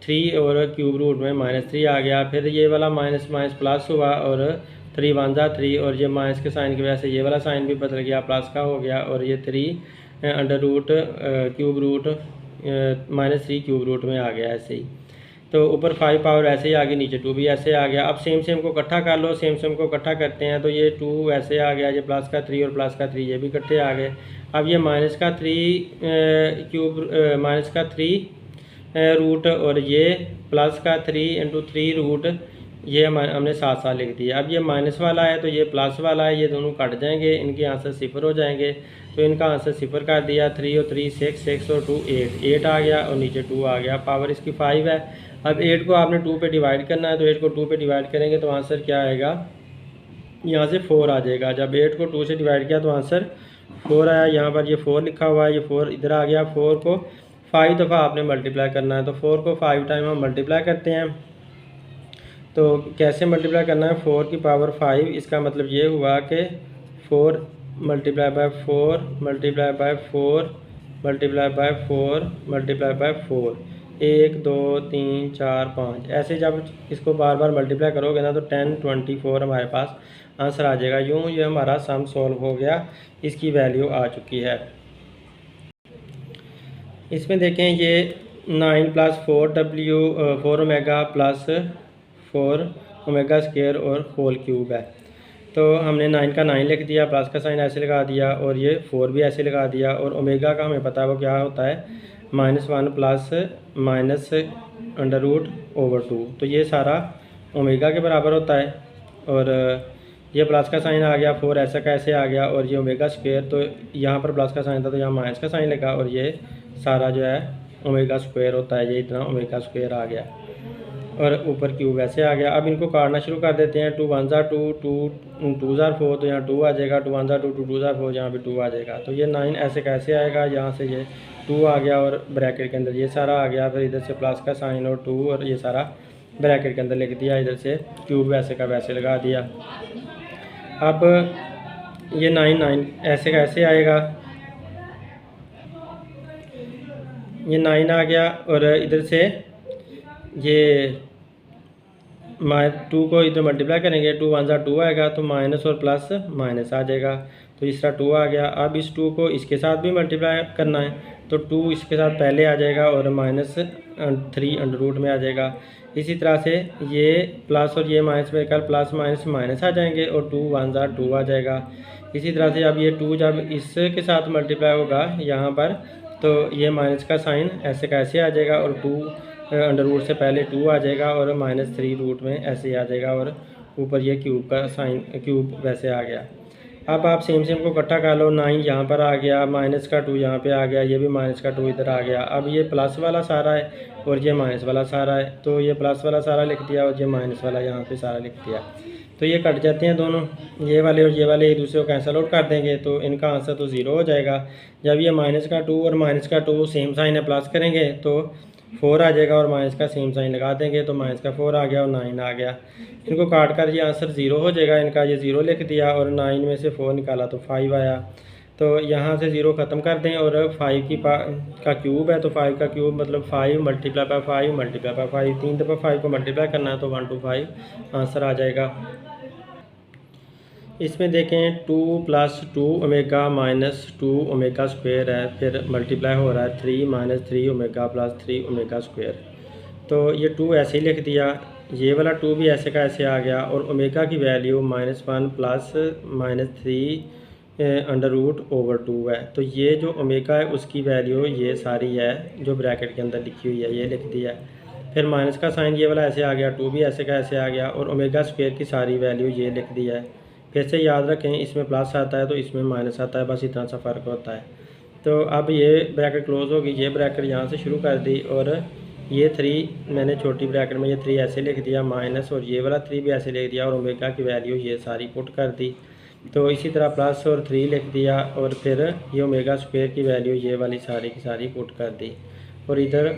3 और क्यूब रूट में -3 आ गया। फिर ये वाला माइनस माइनस प्लस हुआ, और 3 1 जा 3, और ये माइनस के साइन की वजह से ये वाला साइन भी बदल गया, प्लस का हो गया, और ये 3 under root cube root -3 cube root में आ गया ऐसे ही। तो ऊपर 5 पावर ऐसे ही आ गई, नीचे 2 भी ऐसे आ गया। अब सेम को इकट्ठा कर लो, सेम को इकट्ठा करते हैं तो ये 2 ऐसे आ गया, ये प्लस का 3 और प्लस का 3 ये भी इकट्ठे आ गए। अब ये माइनस का 3 क्यूब माइनस का 3 रूट, और ये प्लस का 3 × 3 रूट, ये हमने साथ साथ लिख दिया। अब ये माइनस वाला है तो ये प्लस वाला है, ये दोनों कट जाएंगे, इनके आंसर 0 हो जाएंगे, तो इनका आंसर 0 कर दिया। 3 और 3 6, 6 और 2 8 आ गया, और नीचे 2 आ गया, पावर इसकी 5 है। अब 8 को आपने 2 पे डिवाइड करना है, तो 8 को 2 पे डिवाइड करेंगे तो आंसर क्या आएगा, यहाँ से 4 आ जाएगा। जब 8 को 2 से डिवाइड किया तो आंसर 4 आया, यहाँ पर ये 4 लिखा हुआ है, ये 4 इधर आ गया। 4 को 5 दफ़ा आपने मल्टीप्लाई करना है, तो 4 को 5 टाइम हम मल्टीप्लाई करते हैं। तो कैसे मल्टीप्लाई करना है, 4 की पावर 5, इसका मतलब ये हुआ कि 4 multiply by 4 multiply by 4 multiply by 4 multiply by 4, 1 2 3 4 5, ऐसे जब इसको बार बार मल्टीप्लाई करोगे ना तो 10 24 हमारे पास आंसर आ जाएगा। यूँ ये हमारा सम सॉल्व हो गया, इसकी वैल्यू आ चुकी है। इसमें देखें ये 9 + 4 ओमेगा प्लस 4 ओमेगा स्क्वायर और होल क्यूब है। तो हमने 9 का 9 लिख दिया, प्लस का साइन ऐसे लगा दिया, और ये 4 भी ऐसे लगा दिया, और ओमेगा का हमें पता है वो क्या होता है, -1 प्लस माइनस √/2, तो ये सारा ओमेगा के बराबर होता है। और ये प्लस का साइन आ गया, 4 ऐसा का ऐसे आ गया, और ये ओमेगा स्क्वायर, तो यहाँ पर प्लस का साइन था तो यहाँ माइनस का साइन लगा, और ये सारा जो है ओमेगा स्क्वायर होता है, ये इतना ओमेगा स्क्वायर आ गया, और ऊपर क्यूब ऐसे आ गया। अब इनको काटना शुरू कर देते हैं। 2 1 जा 2 2 2 जा 4, तो यहाँ 2 आ जाएगा, 2 1 जा 2 2 2 जा 4, यहाँ भी 2 आ जाएगा। तो ये 9 ऐसे कैसे आएगा, यहाँ से ये 2 आ गया, और ब्रैकेट के अंदर ये सारा आ गया, फिर इधर से प्लस का साइन और 2, और ये सारा ब्रैकेट के अंदर लिख दिया, इधर से क्यूब वैसे का वैसे लगा दिया। अब ये 9 ऐसे का ऐसे आएगा, ये 9 आ गया और इधर से ये 2 को इधर मल्टीप्लाई करेंगे, 2 1 2 आएगा तो माइनस और प्लस माइनस आ जाएगा, तो इस तरह 2 आ गया। अब इस 2 को इसके साथ भी मल्टीप्लाई करना है तो 2 इसके साथ पहले आ जाएगा और -3 अंडर रूट में आ जाएगा। इसी तरह से ये प्लस और ये माइनस में कल प्लस माइनस माइनस आ जाएंगे और 2 1 2 आ जाएगा। इसी तरह से अब ये 2 जब इसके साथ मल्टीप्लाई होगा यहाँ पर तो ये माइनस का साइन ऐसे का ऐसे आ जाएगा और 2 अंडर रूट से पहले 2 आ जाएगा और -3 रूट में ऐसे आ जाएगा और ऊपर ये क्यूब का साइन क्यूब वैसे आ गया। अब आप सेम को इकट्ठा कर लो, 9 यहाँ पर आ गया, माइनस का 2 यहाँ पे आ गया, ये भी माइनस का 2 इधर आ गया। अब ये प्लस वाला सारा है और ये माइनस वाला सारा है, तो ये प्लस वाला सारा लिख दिया और ये माइनस वाला यहाँ पे सारा लिख दिया। तो ये कट जाते हैं दोनों, ये वाले और ये वाले एक दूसरे को कैंसिल आउट कर देंगे तो इनका आंसर तो 0 हो जाएगा। जब ये माइनस का 2 और माइनस का 2 सेम साइन है प्लस करेंगे तो 4 आ जाएगा और माइनस का सेम साइन लगा देंगे तो माइनस का 4 आ गया और 9 आ गया। इनको काट कर ये आंसर 0 हो जाएगा, इनका ये 0 लिख दिया और 9 में से 4 निकाला तो 5 आया। तो यहाँ से 0 ख़त्म कर दें और 5 का क्यूब है तो 5 का क्यूब मतलब 5 मल्टीप्लाई बाय 5 मल्टीप्लाई बाय 5, 3 दफ़ा 5 को मल्टीप्लाई करना है तो 125 आंसर आ जाएगा। इसमें देखें 2 + 2 ओमेगा -2 ओमेगा स्क्वायर है, फिर मल्टीप्लाई हो रहा है 3 - 3 ओमेगा + 3 ओमेगा स्क्वायर। तो ये 2 ऐसे ही लिख दिया, ये वाला 2 भी ऐसे का ऐसे आ गया और ओमेगा की वैल्यू -1 + -3 अंडर रूट ओवर 2 है। तो ये जो ओमेगा है उसकी वैल्यू ये सारी है जो ब्रैकेट के अंदर लिखी हुई है, ये लिख दिया। फिर माइनस का साइन ये वाला ऐसे आ गया, 2 भी ऐसे का ऐसे आ गया और ओमेगा स्क्वायर की सारी वैल्यू ये लिख दिया है। फिर से याद रखें इसमें प्लस आता है तो इसमें माइनस आता है, बस इतना सा फ़र्क होता है। तो अब ये ब्रैकेट क्लोज होगी, ये ब्रैकेट यहाँ से शुरू कर दी और ये 3 मैंने छोटी ब्रैकेट में ये 3 ऐसे लिख दिया माइनस और ये वाला 3 भी ऐसे लिख दिया और ओमेगा की वैल्यू ये सारी पुट कर दी। तो इसी तरह प्लस और 3 लिख दिया और फिर ये ओमेगा स्क्वायर की वैल्यू ये वाली सारी की सारी पुट कर दी और इधर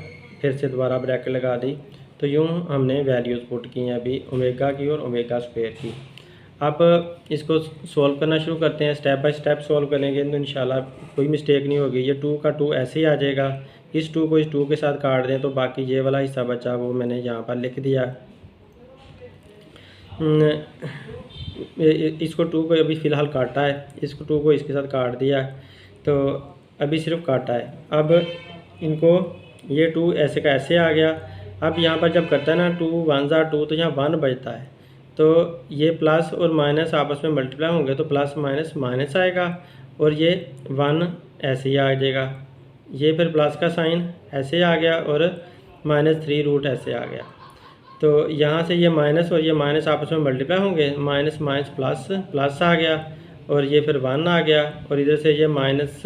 फिर से दोबारा ब्रैकेट लगा दी। तो यूँ हमने वैल्यूज़ पुट की हैं अभी ओमेगा की और ओमेगा स्क्वायर की। अब इसको सॉल्व करना शुरू करते हैं, स्टेप बाय स्टेप सॉल्व करेंगे तो इंशाल्लाह कोई मिस्टेक नहीं होगी। ये 2 का 2 ऐसे ही आ जाएगा, इस 2 को इस 2 के साथ काट दें तो बाकी ये वाला हिस्सा बचा वो मैंने यहाँ पर लिख दिया। इसको 2 को अभी फ़िलहाल काटा है, इसको 2 को इसके साथ काट दिया तो अभी सिर्फ काटा है। अब इनको ये 2 ऐसे का ऐसे आ गया। अब यहाँ पर जब करता है ना 2 1 2 तो यहाँ 1 बचता है, तो ये प्लस और माइनस आपस में मल्टीप्लाई होंगे तो प्लस माइनस माइनस आएगा और ये 1 ऐसे ही आ जाएगा। ये फिर प्लस का साइन ऐसे आ गया और -3 रूट ऐसे आ गया। तो यहाँ से ये माइनस और ये माइनस आपस में मल्टीप्लाई होंगे, माइनस माइनस प्लस प्लस आ गया और ये फिर 1 आ गया और इधर से ये माइनस,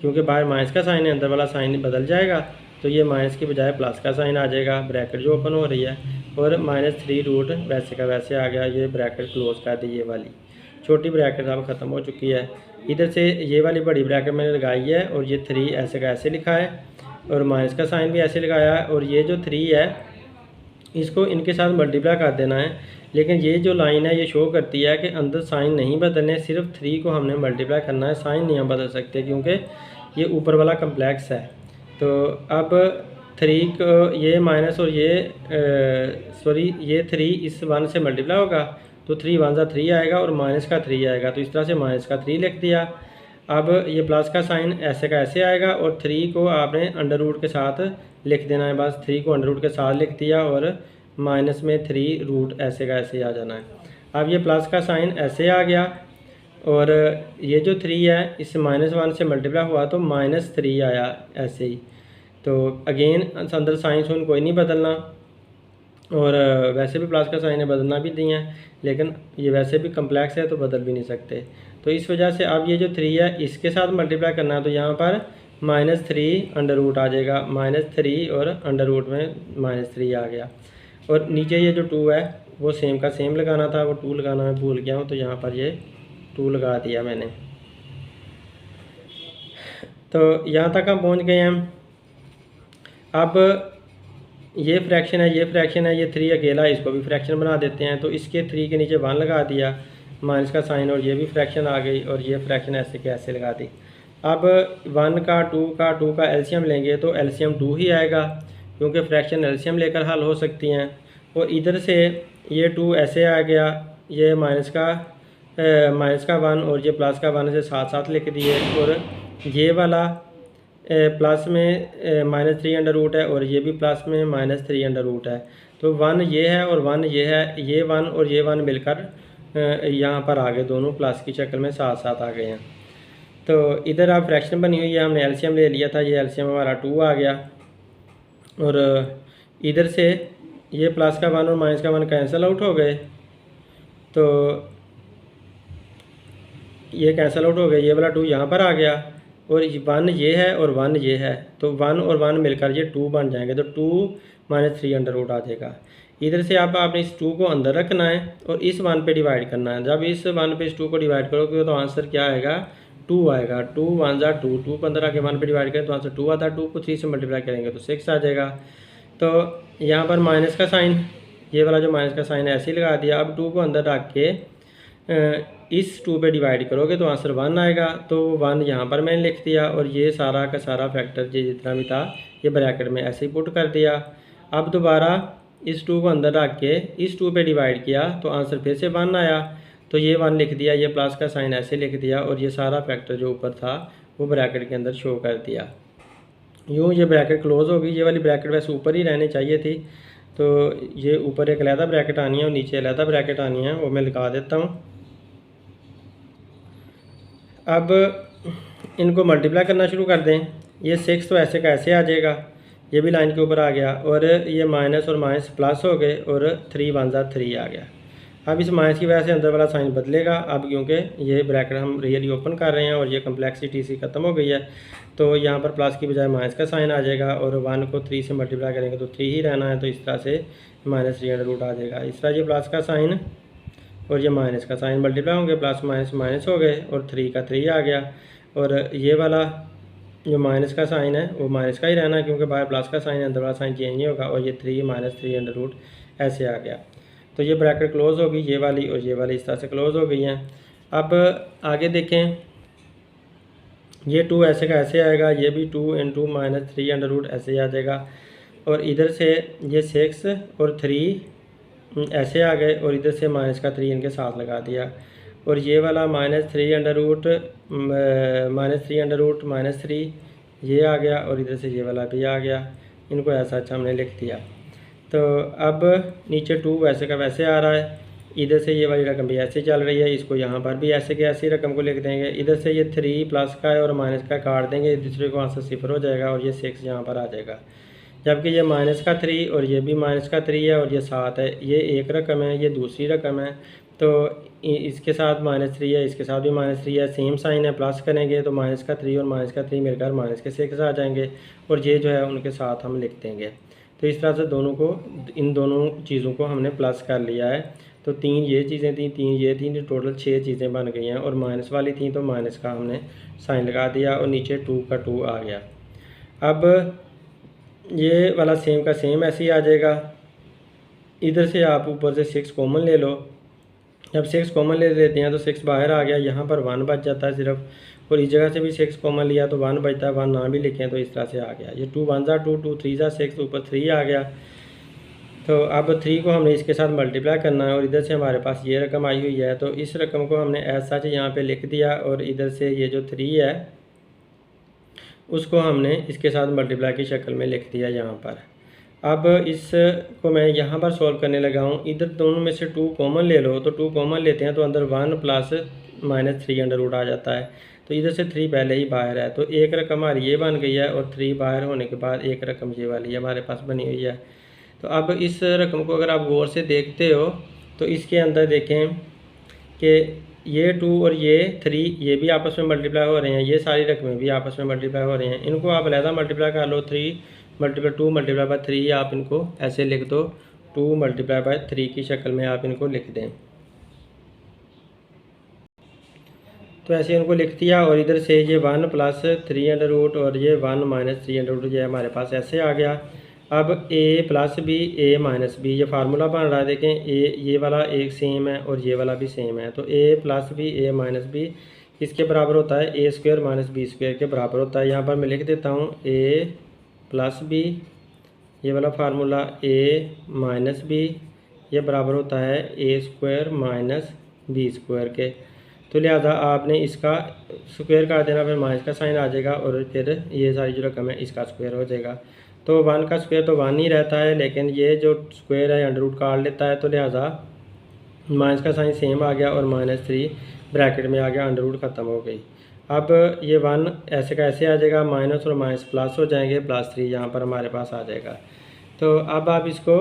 क्योंकि बाहर माइनस का साइन है अंदर वाला साइन बदल जाएगा तो ये माइनस की बजाय प्लस का साइन आ जाएगा, ब्रैकेट जो ओपन हो रही है और -3 रूट वैसे का वैसे आ गया। ये ब्रैकेट क्लोज कर दी, ये वाली छोटी ब्रैकेट अब ख़त्म हो चुकी है। इधर से ये वाली बड़ी ब्रैकेट मैंने लगाई है और ये 3 ऐसे का ऐसे लिखा है और माइनस का साइन भी ऐसे लगाया है और ये जो 3 है इसको इनके साथ मल्टीप्लाई कर देना है। लेकिन ये जो लाइन है ये शो करती है कि अंदर साइन नहीं बदलने, सिर्फ 3 को हमने मल्टीप्लाई करना है, साइन नहीं हम बदल सकते क्योंकि ये ऊपर वाला कम्प्लेक्स है। तो अब 3 को ये माइनस और ये ये 3 इस 1 से मल्टीप्लाई होगा तो 3 1 3 आएगा और माइनस का 3 आएगा, तो इस तरह से माइनस का 3 लिख दिया। अब ये प्लस का साइन ऐसे का ऐसे आएगा और 3 को आपने अंडर रूट के साथ लिख देना है, बस 3 को अंडर रूट के साथ लिख दिया और माइनस में 3 रूट ऐसे का ऐसे आ जाना है। अब ये प्लस का साइन ऐसे आ गया और ये जो 3 है इस -1 से मल्टीप्लाई हुआ तो -3 आया ऐसे ही। तो अगेन अंदर साइन सुन कोई नहीं बदलना और वैसे भी प्लस का साइन है बदलना भी नहीं है, लेकिन ये वैसे भी कम्प्लेक्स है तो बदल भी नहीं सकते। तो इस वजह से अब ये जो 3 है इसके साथ मल्टीप्लाई करना है तो यहाँ पर -3 अंडर रूट आ जाएगा, -3 और अंडर रूट में -3 आ गया। और नीचे ये जो 2 है वो सेम का सेम लगाना था, वो 2 लगाना मैं भूल गया हूँ तो यहाँ पर ये 2 लगा दिया मैंने। तो यहाँ तक हम पहुँच गए हैं। अब ये फ्रैक्शन है, ये फ्रैक्शन है, ये 3 अकेला, इसको भी फ्रैक्शन बना देते हैं। तो इसके 3 के नीचे 1 लगा दिया माइनस का साइन और ये भी फ्रैक्शन आ गई और ये फ्रैक्शन ऐसे के ऐसे लगा दी। अब 1 का 2 का एलसीएम लेंगे तो एलसीएम 2 ही आएगा, क्योंकि फ्रैक्शन एलसीएम लेकर हल हो सकती हैं। और इधर से ये 2 ऐसे आ गया, ये माइनस का 1 और ये प्लस का 1 से साथ साथ लिख दिए, और ये वाला प्लस में -3 है और ये भी प्लस में -3 है। तो 1 ये है और 1 ये है, ये 1 और ये 1 मिलकर यहाँ पर आ गए, दोनों प्लस की शक्ल में साथ साथ आ गए हैं। तो इधर आप फ्रैक्शन बनी हुई है, हमने एलसीएम ले लिया था, ये एलसीएम हमारा 2 आ गया। और इधर से ये प्लस का 1 और माइनस का 1 कैंसिल आउट हो गए, तो ये कैंसिल आउट हो गए, ये वाला 2 यहाँ पर आ गया, और 1 ये है और 1 ये है, तो 1 और 1 मिलकर ये 2 बन जाएंगे, तो 2 -3 आ जाएगा। इधर से आपने इस 2 को अंदर रखना है और इस 1 पे डिवाइड करना है। जब इस 1 पे इस 2 को डिवाइड करोगे तो आंसर क्या आएगा, 2 आएगा। 2 1 जा 2, 2 को अंदर आके 1 पे डिवाइड करें तो आंसर 2 आता है। 2 को 3 से मल्टीप्लाई करेंगे तो 6 आ जाएगा। तो यहाँ पर माइनस का साइन, ये वाला जो माइनस का साइन है ऐसे ही लगा दिया। अब 2 को अंदर रख के इस 2 पे डिवाइड करोगे तो आंसर 1 आएगा, तो 1 यहाँ पर मैंने लिख दिया, और ये सारा का सारा फैक्टर ये जितना भी था ये ब्रैकेट में ऐसे ही पुट कर दिया। अब दोबारा इस 2 को अंदर रख के इस 2 पे डिवाइड किया तो आंसर फिर से 1 आया, तो ये 1 लिख दिया, ये प्लस का साइन ऐसे लिख दिया, और ये सारा फैक्टर जो ऊपर था वो ब्रैकेट के अंदर शो कर दिया। यूँ ये ब्रैकेट क्लोज होगी। ये वाली ब्रैकेट वैसे ऊपर ही रहनी चाहिए थी, तो ये ऊपर एक अलहदा ब्रैकेट आनी है और नीचे अलहदा ब्रैकेट आनी है, वो मैं लिखा देता हूँ। अब इनको मल्टीप्लाई करना शुरू कर दें। ये 6 तो ऐसे का ऐसे आ जाएगा, ये भी लाइन के ऊपर आ गया, और ये माइनस और माइनस प्लस हो गए, और 3 1 जा 3 आ गया। अब इस माइनस की वजह से अंदर वाला साइन बदलेगा अब, क्योंकि ये ब्रैकेट हम रियली ओपन कर रहे हैं और ये कम्प्लेक्सिटी सी ख़त्म हो गई है, तो यहाँ पर प्लस की बजाय माइनस का साइन आ जाएगा, और 1 को 3 से मल्टीप्लाई करेंगे तो 3 ही रहना है, तो इस तरह से -3 आ जाएगा। इस तरह ये प्लस का साइन और ये माइनस का साइन मल्टीप्लाई होंगे, प्लस माइनस माइनस हो गए, और 3 का 3 आ गया। और ये वाला जो माइनस का साइन है वो माइनस का ही रहना है, क्योंकि बाहर प्लस का साइन है, अंदर वाला साइन चेंज नहीं होगा, और ये 3 -3 ऐसे आ गया। तो ये ब्रैकेट क्लोज होगी, ये वाली और ये वाली इस तरह से क्लोज हो गई हैं। अब आगे देखें, ये 2 ऐसे का ऐसे आएगा, ये भी 2 × -3 ऐसे आ जाएगा, और इधर से ये 6 और 3 ऐसे आ गए, और इधर से माइनस का 3 इनके साथ लगा दिया, और ये वाला -3 ये आ गया, और इधर से ये वाला भी आ गया। इनको ऐसा अच्छा हमने लिख दिया। तो अब नीचे 2 वैसे का वैसे आ रहा है, इधर से ये वाली रकम भी ऐसे चल रही है, इसको यहाँ पर भी ऐसे के ऐसी रकम को लिख देंगे। इधर से ये 3 प्लस का है और माइनस का काट देंगे, दूसरे को आंसर 0 हो जाएगा, और ये 6 यहाँ पर आ जाएगा। जबकि ये माइनस का 3 और ये भी माइनस का 3 है, और ये 7 है, ये एक रकम है, ये दूसरी रकम है, तो इसके साथ -3 है, इसके साथ भी -3 है, सेम साइन है, प्लस करेंगे तो माइनस का 3 और माइनस का 3 मिलकर माइनस के 6 आ जाएंगे, और ये जो है उनके साथ हम लिख देंगे। तो इस तरह से इन दोनों चीज़ों को हमने प्लस कर लिया है। तो 3 ये चीज़ें थी, 3 ये थी, टोटल 6 चीज़ें बन गई हैं, और माइनस वाली थी तो माइनस का हमने साइन लगा दिया, और नीचे 2 का 2 आ गया। अब ये वाला सेम का सेम ऐसे ही आ जाएगा। इधर से आप ऊपर से 6 कॉमन ले लो, जब 6 कॉमन ले लेते हैं तो 6 बाहर आ गया, यहाँ पर 1 बच जाता है सिर्फ, और इस जगह से भी 6 कॉमन लिया तो 1 बचता है, 1 ना भी लिखें तो इस तरह से आ गया। ये 2 1 जा 2, 2 3 जा 6, ऊपर 3 आ गया। तो अब 3 को हमने इसके साथ मल्टीप्लाई करना है, और इधर से हमारे पास ये रकम आई हुई है, तो इस रकम को हमने एज सच यहाँ पे लिख दिया, और इधर से ये जो 3 है उसको हमने इसके साथ मल्टीप्लाई की शक्ल में लिख दिया यहाँ पर। अब इसको मैं यहाँ पर सॉल्व करने लगा हूँ। इधर दोनों में से 2 कॉमन ले लो, तो 2 कॉमन लेते हैं तो अंदर 1 प्लस -3 आ जाता है, तो इधर से 3 पहले ही बाहर है, तो एक रकम हमारी ये बन गई है, और 3 बाहर होने के बाद एक रकम ये वाली हमारे पास बनी हुई है। तो अब इस रकम को अगर आप गौर से देखते हो तो इसके अंदर देखें कि ये 2 और ये 3 ये भी आपस में मल्टीप्लाई हो रहे हैं, ये सारी रकमें भी आपस में मल्टीप्लाई हो रही हैं। इनको आप अलहदा मल्टीप्लाई कर लो, 3 × 2 × 3 आप इनको ऐसे लिख दो, 2 × 3 की शक्ल में आप इनको लिख दें। तो ऐसे इनको लिख दिया, और इधर से ये 1 + 3 अंडर रूट और ये 1 - 3 अंडर रूट ये हमारे पास ऐसे आ गया। अब ए प्लस बी ए माइनस बी ये फार्मूला बन रहा है, देखें ए ये वाला एक सेम है और ये वाला भी सेम है, तो ए प्लस बी ए माइनस बी किसके बराबर होता है, ए स्क्वायर माइनस बी स्क्वायर के बराबर होता है। यहाँ पर मैं लिख देता हूँ ए प्लस बी ये वाला फार्मूला ए माइनस बी ये बराबर होता है ए स्क्वायर माइनस बी स्क्वायर के। तो लिहाजा आपने इसका स्क्वायर कर देना, फिर माइनस का साइन आ जाएगा और फिर ये सारी जो रकम है इसका स्क्वायर हो जाएगा। तो 1 का स्क्वायर तो 1 ही रहता है, लेकिन ये जो स्क्वायर है अंडर रूट काट लेता है, तो लिहाजा माइनस का साइन सेम आ गया और -3 ब्रैकेट में आ गया, अंडर रूट ख़त्म हो गई। अब ये 1 ऐसे का ऐसे आ जाएगा, माइनस और माइनस प्लस हो जाएंगे, +3 यहाँ पर हमारे पास आ जाएगा। तो अब आप इसको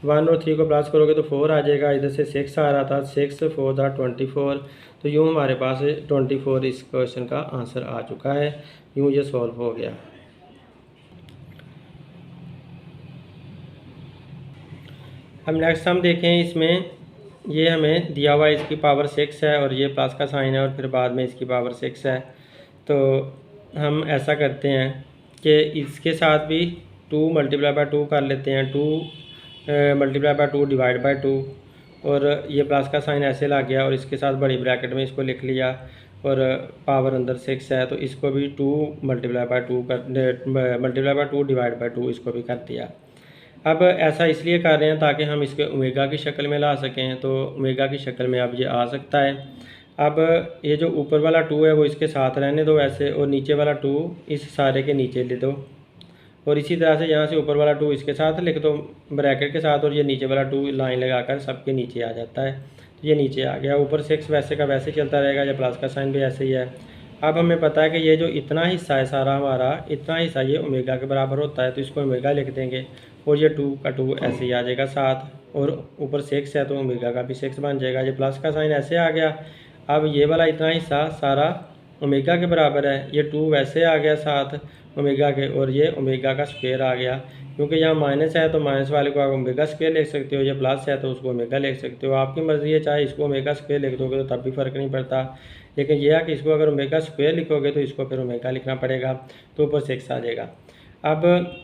1 और 3 को प्लस करोगे तो 4 आ जाएगा, इधर से 6 आ रहा था, 6 4 24। तो यूँ हमारे पास 24 इस क्वेश्चन का आंसर आ चुका है, यूँ ये सॉल्व हो गया। अब नेक्स्ट हम देखें, इसमें ये हमें दिया हुआ है इसकी पावर 6 है और ये प्लस का साइन है और फिर बाद में इसकी पावर 6 है। तो हम ऐसा करते हैं कि इसके साथ भी 2 मल्टीप्लाई बाय 2 कर लेते हैं, 2 मल्टीप्लाई बाय 2 डिवाइड बाय 2, और ये प्लस का साइन ऐसे लग गया और इसके साथ बड़ी ब्रैकेट में इसको लिख लिया और पावर अंदर 6 है, तो इसको भी 2 multiply by 2 multiply by 2 divide by 2 इसको भी कर दिया। अब ऐसा इसलिए कर रहे हैं ताकि हम इसके ओमेगा की शक्ल में ला सकें, तो ओमेगा की शक्ल में अब ये आ सकता है। अब ये जो ऊपर वाला 2 है वो इसके साथ रहने दो ऐसे, और नीचे वाला 2 इस सारे के नीचे ले दो, और इसी तरह से यहाँ से ऊपर वाला 2 इसके साथ लिख दो ब्रैकेट के साथ, और ये नीचे वाला 2 लाइन लगाकर सबके नीचे आ जाता है, तो ये नीचे आ गया। ऊपर 6 वैसे का वैसे चलता रहेगा, या प्लस का साइन भी ऐसे ही है। अब हमें पता है कि ये जो इतना हिस्सा है सारा हमारा, इतना हिस्सा ये ओमेगा के बराबर होता है, तो इसको ओमेगा लिख देंगे, और ये 2 का 2 ऐसे ही आ जाएगा साथ, और ऊपर 6 है तो ओमेगा का भी 6 बन जाएगा। ये प्लस का साइन ऐसे आ गया। अब ये वाला इतना हिस्सा सारा ओमेगा के बराबर है, ये 2 वैसे आ गया साथ ओमेगा के, और ये ओमेगा का स्क्वायर आ गया, क्योंकि यहाँ माइनस है तो माइनस वाले को आप ओमेगा स्क्वायर लिख सकते हो, ये प्लस है तो उसको ओमेगा लिख सकते हो, आपकी मर्ज़ी है, चाहे इसको ओमेगा स्क्वायर लिख दोगे तो तब भी फ़र्क नहीं पड़ता। लेकिन यह है कि इसको अगर ओमेगा स्क्वायर लिखोगे तो इसको फिर ओमेगा लिखना पड़ेगा, तो ऊपर 6 आ जाएगा। अब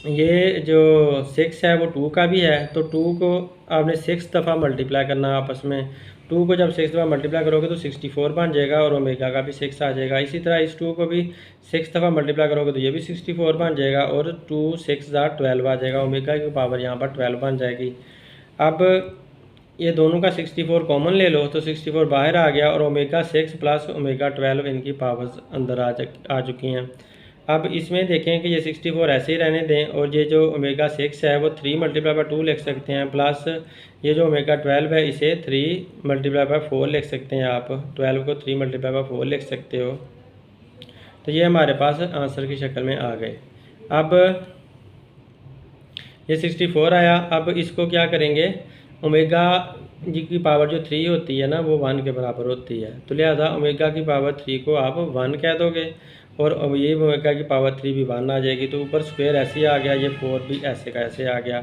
ये जो 6 है वो 2 का भी है, तो 2 को आपने 6 दफ़ा मल्टीप्लाई करना है आपस में। 2 को जब 6 दफ़ा मल्टीप्लाई करोगे तो 64 बन जाएगा, और ओमेगा का भी 6 आ जाएगा। इसी तरह इस 2 को भी 6 दफ़ा मल्टीप्लाई करोगे तो ये भी 64 बन जाएगा, और 2 6 12 आ जाएगा, ओमेगा की पावर यहाँ पर 12 बन जाएगी। अब ये दोनों का 64 कॉमन ले लो, तो 64 बाहर आ गया, और ओमेगा 6 प्लस ओमेगा 12 इनकी पावर्स अंदर आ चुकी हैं। अब इसमें देखें कि ये 64 ऐसे ही रहने दें, और ये जो ओमेगा 6 है वो 3 मल्टीप्लाई बाय 2 लिख सकते हैं, प्लस ये जो ओमेगा 12 है इसे 3 मल्टीप्लाई बाय 4 लिख सकते हैं, आप 12 को 3 मल्टीप्लाई बाय 4 लिख सकते हो। तो ये हमारे पास आंसर की शक्ल में आ गए। अब ये 64 आया। अब इसको क्या करेंगे, ओमेगा जी की पावर जो 3 होती है ना वो 1 के बराबर होती है, तो लिहाजा ओमेगा की पावर 3 को आप 1 कह दोगे, और ये ओमेगा की पावर 3 भी 1 आ जाएगी, तो ऊपर स्क्वायर ऐसे ही आ गया, ये 4 भी ऐसे का ऐसे आ गया।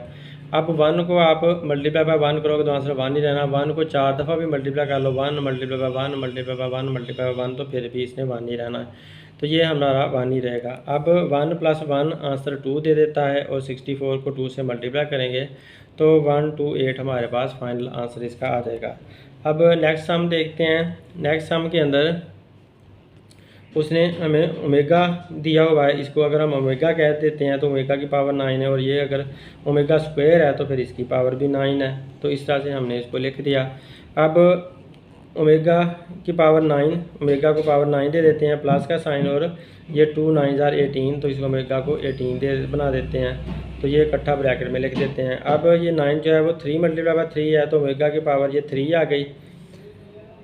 अब 1 को आप मल्टीप्लाई बाय 1 करोगे तो आंसर 1 ही रहना। 1 को 4 दफ़ा भी मल्टीप्लाई कर लो, 1 multiply by 1 multiply by 1 multiply by 1, तो फिर भी इसने 1 ही रहना, तो ये हमारा 1 ही रहेगा। अब 1 + 1 आंसर 2 दे देता है, और 64 को 2 से मल्टीप्लाई करेंगे तो 128 हमारे पास फाइनल आंसर इसका आ जाएगा। अब नेक्स्ट सम देखते हैं। नेक्स्ट सम के अंदर उसने हमें ओमेगा दिया हुआ है, इसको अगर हम ओमेगा कह देते हैं तो ओमेगा की पावर 9 है, और ये अगर ओमेगा स्क्वायर है तो फिर इसकी पावर भी 9 है, तो इस तरह से हमने इसको लिख दिया। अब ओमेगा की पावर 9, ओमेगा को पावर 9 दे देते हैं, प्लस का साइन, और ये 2 9 are 18, तो इस ओमेगा को 18 बना देते हैं, तो ये इकट्ठा ब्रैकेट में लिख देते हैं। अब ये 9 जो है वो 3 मल्टीप्लाई बाय 3 है, तो ओमेगा की पावर ये 3 आ गई,